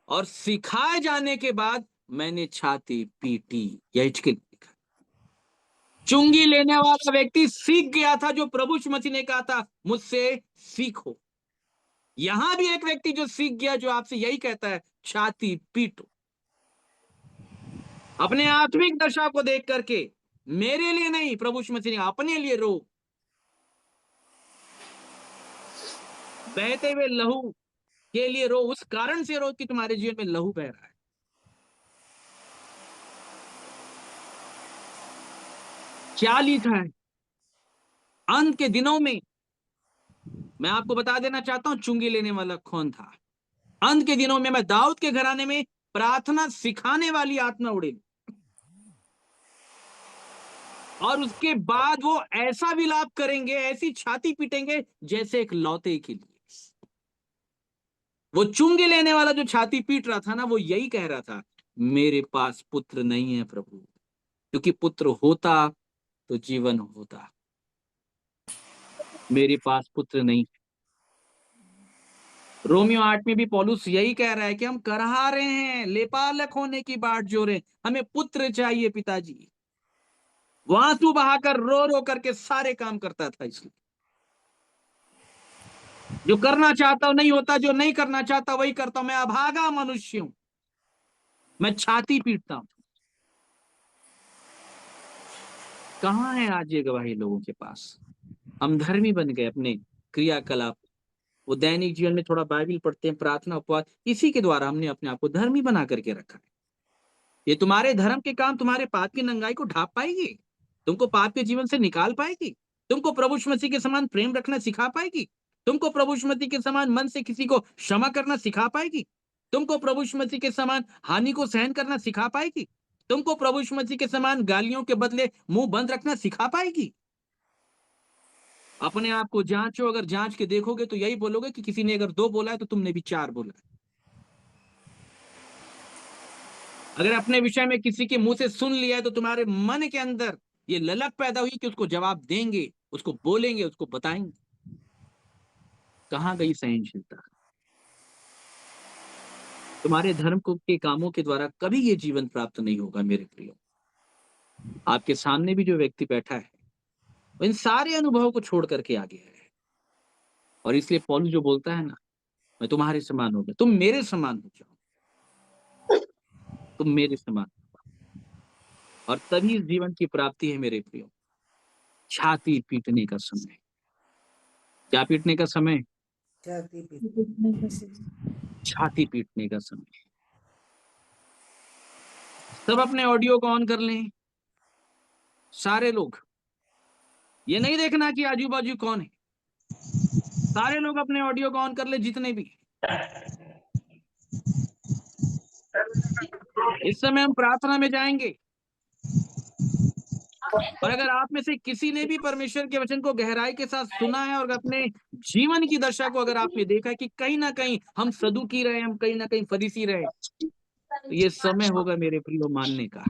और सिखाए जाने के बाद मैंने छाती पीटी। यह हेजकेल लिखा। चुंगी लेने वाला व्यक्ति सीख गया था जो प्रभु यीशु मसीह ने कहा था, मुझसे सीखो। यहां भी एक व्यक्ति जो सीख गया, जो आपसे यही कहता है, छाती पीटो। अपने आत्मिक दशा को देख करके, मेरे लिए नहीं, प्रभु यीशु मसीह ने अपने लिए रो। बहते हुए लहू के लिए रो, उस कारण से रो कि तुम्हारे जीवन में लहू बह रहा है। क्या लिखा है अंत के दिनों में? मैं आपको बता देना चाहता हूं चुंगी लेने वाला कौन था। अंत के दिनों में मैं दाऊद के घराने में प्रार्थना सिखाने वाली आत्मा उड़ेगी, और उसके बाद वो ऐसा विलाप करेंगे, ऐसी छाती पीटेंगे जैसे एक लौते के लिए। वो चुंगी लेने वाला जो छाती पीट रहा था ना, वो यही कह रहा था, मेरे पास पुत्र नहीं है प्रभु, क्योंकि पुत्र होता तो जीवन होता, मेरे पास पुत्र नहीं। रोमियो 8 में भी पौलुस यही कह रहा है कि हम करहा रहे हैं, लेपालक होने की बाट जो रहे, हमें पुत्र चाहिए पिताजी। वो आंसू बहाकर रो रो करके सारे काम करता था। इसलिए जो करना चाहता हूं नहीं होता, जो नहीं करना चाहता वही करता हूं। मैं अभागा मनुष्य हूं, मैं छाती पीटता हूं। कहां है आज ये गवाही लोगों के पास? हम धर्मी बन गए अपने क्रियाकलाप, वो दैनिक जीवन में थोड़ा बाइबल पढ़ते हैं, प्रार्थना उपवास, इसी के द्वारा हमने अपने आप को धर्मी बना करके रखा है। ये तुम्हारे धर्म के काम तुम्हारे पाप की नंगाई को ढांप पाएगी, तुमको पाप के जीवन से निकाल पाएगी, तुमको प्रभु यीशु मसीह के समान प्रेम रखना सिखा पाएगी, तुमको प्रभु यीशु मसीह के समान मन से किसी को क्षमा करना सिखा पाएगी, तुमको प्रभु यीशु मसीह के समान हानि को सहन करना सिखा पाएगी, तुमको प्रभु यीशु मसीह के समान गालियों के बदले मुंह बंद रखना सिखा पाएगी। अपने आप को जांचो, अगर जांच के देखोगे तो यही बोलोगे कि किसी ने अगर 2 बोला है तो तुमने भी 4 बोला है। अगर अपने विषय में किसी के मुंह से सुन लिया है तो तुम्हारे मन के अंदर ये ललक पैदा हुई कि उसको जवाब देंगे, उसको बोलेंगे, उसको बताएंगे। कहाँ गई सहनशीलता? तुम्हारे धर्म के कामों के द्वारा कभी ये जीवन प्राप्त नहीं होगा मेरे प्रियो। आपके सामने भी जो व्यक्ति बैठा है वो इन सारे अनुभवों को छोड़ करके आ गया है, और इसलिए पौलुस जो बोलता है ना, मैं तुम्हारे समान हो गया, तुम मेरे समान हो जाओ, तुम मेरे समान। और तभी इस जीवन की प्राप्ति है मेरे प्रियो, छाती पीटने का समय। क्या पीटने का समय? छाती पे छाती पीटने का समय। सब अपने ऑडियो को ऑन कर लें, सारे लोग। ये नहीं देखना कि आजू बाजू कौन है, सारे लोग अपने ऑडियो को ऑन कर ले, जितने भी। इस समय हम प्रार्थना में जाएंगे, और अगर आप में से किसी ने भी परमेश्वर के वचन को गहराई के साथ सुना है और अपने जीवन की दशा को अगर आपने देखा है कि कहीं ना कहीं हम सदुकी रहे, हम कहीं ना कहीं फरीसी रहे, तो ये समय होगा मेरे प्रियो मानने का।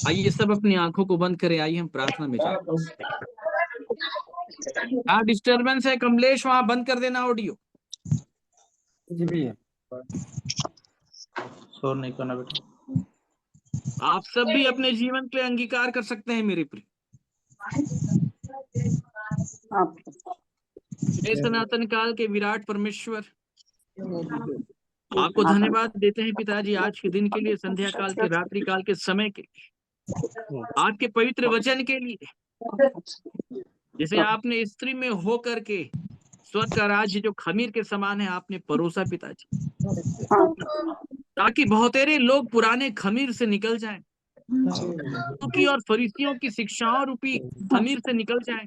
आइए सब अपनी आंखों को बंद करें, आइए हम प्रार्थना में जाएं। क्या डिस्टरबेंस है कमलेश? वहां बंद कर देना ऑडियो। जी भैया, शोर नहीं करना बेटा। आप सब भी अपने जीवन के लिए अंगीकार कर सकते हैं मेरे प्रिय। हे सनातन काल के विराट परमेश्वर, आपको धन्यवाद देते हैं पिताजी आज के दिन के लिए, संध्या काल के, रात्रि काल के समय के, आपके पवित्र वचन के लिए, जिसे आपने स्त्री में हो करके स्वर्ग का राज्य जो खमीर के समान है आपने परोसा पिताजी, ताकि बहुतेरे लोग पुराने खमीर से निकल जाएं, की और फरीसियों की शिक्षाओं रूपी खमीर से निकल जाएं,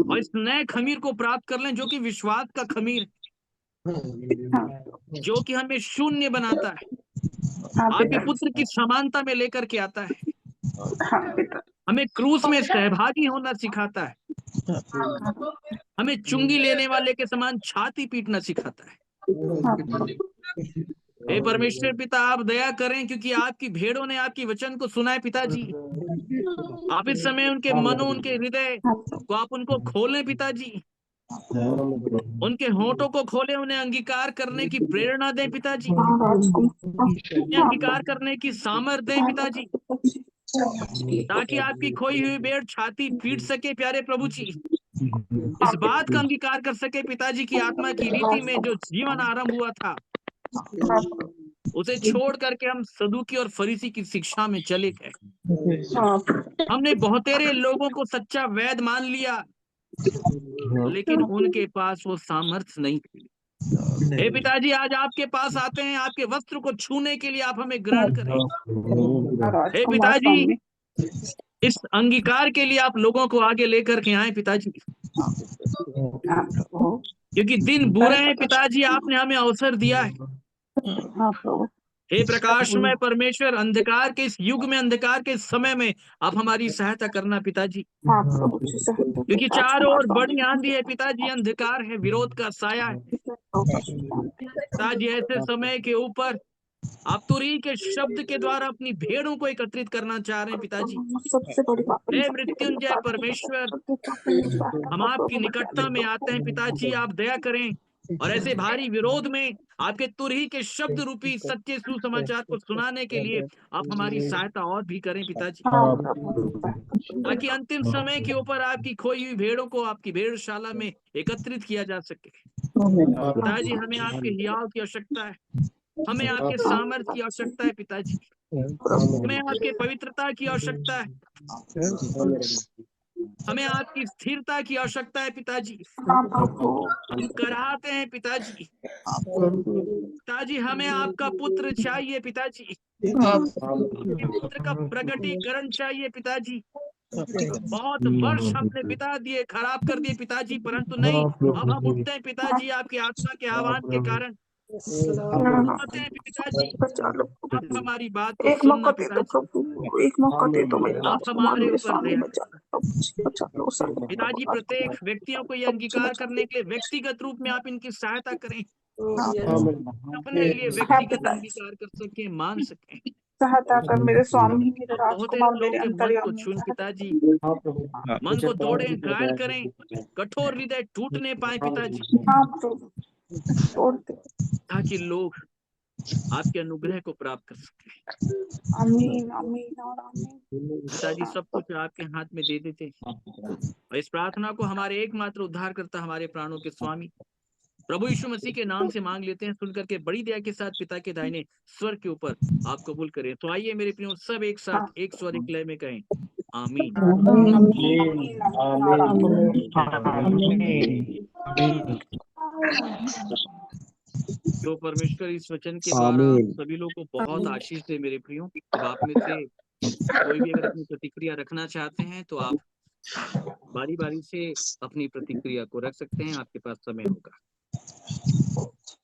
और इस नए खमीर को प्राप्त कर लें जो कि विश्वास का खमीर है, जो कि हमें शून्य बनाता है, आपके पुत्र की समानता में लेकर के आता है, हमें क्रूस में सहभागी होना सिखाता है, हमें चुंगी लेने वाले के समान छाती पीटना सिखाता है। हे परमेश्वर पिता, आप दया करें, क्योंकि आपकी भेड़ों ने आपकी वचन को सुना है पिताजी। आप इस समय उनके मनों, उनके हृदय को आप उनको खोलें पिताजी, उनके होठों को खोले, उन्हें अंगीकार करने की प्रेरणा दें पिताजी, उन्हें अंगीकार करने की सामर्थ दें पिताजी, ताकि आपकी खोई हुई भेड़ छाती पीट सके प्यारे प्रभु जी, इस बात का अंगीकार कर सके पिताजी की आत्मा की रीति में जो जीवन आरंभ हुआ था उसे छोड़ करके हम सदुकी और फरीसी की शिक्षा में चले गए। हमने बहुतेरे लोगों को सच्चा वैद मान लिया, लेकिन उनके पास वो सामर्थ्य नहीं थी। हे पिताजी, आज आपके पास आते हैं, आपके वस्त्र को छूने के लिए आप हमें ग्रहण करें। हे पिताजी, इस अंगीकार के लिए आप लोगों को आगे लेकर के आए पिताजी, क्योंकि दिन बुरे हैं पिताजी, आपने हमें अवसर दिया है। हे प्रकाशमय परमेश्वर, अंधकार के इस युग में, अंधकार के इस समय में आप हमारी सहायता करना पिताजी, क्योंकि चारों ओर बड़ी आंधी है पिताजी, अंधकार है, विरोध का साया है पिताजी। ऐसे समय के ऊपर आप तुरही के शब्द के द्वारा अपनी भेड़ों को एकत्रित करना चाह रहे हैं पिताजी। हे मृत्युंजय परमेश्वर, हम आपकी निकटता में आते हैं पिताजी, आप दया करें, और ऐसे भारी विरोध में आपके तुरही के शब्द रूपी सच्चे सुसमाचार को सुनाने के लिए आप हमारी सहायता और भी करें पिताजी, ताकि अंतिम समय के ऊपर आपकी खोई हुई भेड़ों को आपकी भेड़शाला में एकत्रित किया जा सके। पिताजी, हमें आपके हियाव की आवश्यकता है, हमें आपके सामर्थ्य की आवश्यकता है पिताजी, हमें आपके पवित्रता की आवश्यकता है, हमें आपकी स्थिरता की आवश्यकता है पिताजी। हम कराहते हैं पिताजी, पिताजी हमें आपका पुत्र चाहिए पिताजी, आपके पुत्र का प्रकटीकरण चाहिए पिताजी। बहुत वर्ष हमने बिता दिए, खराब कर दिए पिताजी, परंतु नहीं, अब हम उठते हैं पिताजी आपकी आत्मा के आह्वान के कारण, आते हैं पिताजी, बचा लो आप हमारी बात को एक मौका सुनना दे दो पिताजी, प्रभु, एक मौका दे दो मेरे आप राजकुमार, हमारे मेरे ऊपर स्वामी दया बचा करें लो प्रभु, बचा लो स्वामी पिताजी। प्रभु प्रत्येक राजकुमार व्यक्तियों को ये प्रभु जी अंगीकार बचा करने के लिए व्यक्तिगत रूप में आप इनकी सहायता करें, हाँ अपने लिए हाँ व्यक्तिगत पिताजी, अंगीकार कर सके, मान सकें। सहायता कर मेरे स्वामी, मेरे बहुत ऐसे राजकुमार, लोगों मेरे के मन को अंतर्यामी, छून सहायता पिताजी, कर। मन को तोड़े, घायल करें, कठोर हृदय टूटने पाए पिताजी, हाँ प्रभु तोड़ दे। ताकि लोग आपके अनुग्रह को प्राप्त कर सके। आमीन आमीन और आमीन। पिताजी सब कुछ आपके हाथ में दे देते, और इस प्रार्थना को हमारे एकमात्र उद्धारकर्ता, हमारे प्राणों के स्वामी प्रभु यीशु मसीह के नाम से मांग लेते हैं, सुनकर के बड़ी दया के साथ पिता के दाहिने स्वर के ऊपर आप कबूल करें। तो आइए मेरे प्रियो, सब एक साथ हाँ एक स्वर एक लय में कहें, आमीन। आमीन आमीन आमीन और आमीन। तो परमेश्वर इस वचन के द्वारा आमीन। सभी लोग को बहुत आमीन। आशीष दे मेरे प्रियो। अब आप में से कोई भी अगर अपनी प्रतिक्रिया रखना चाहते हैं तो आप बारी बारी से अपनी प्रतिक्रिया को रख सकते हैं, आपके पास समय होगा।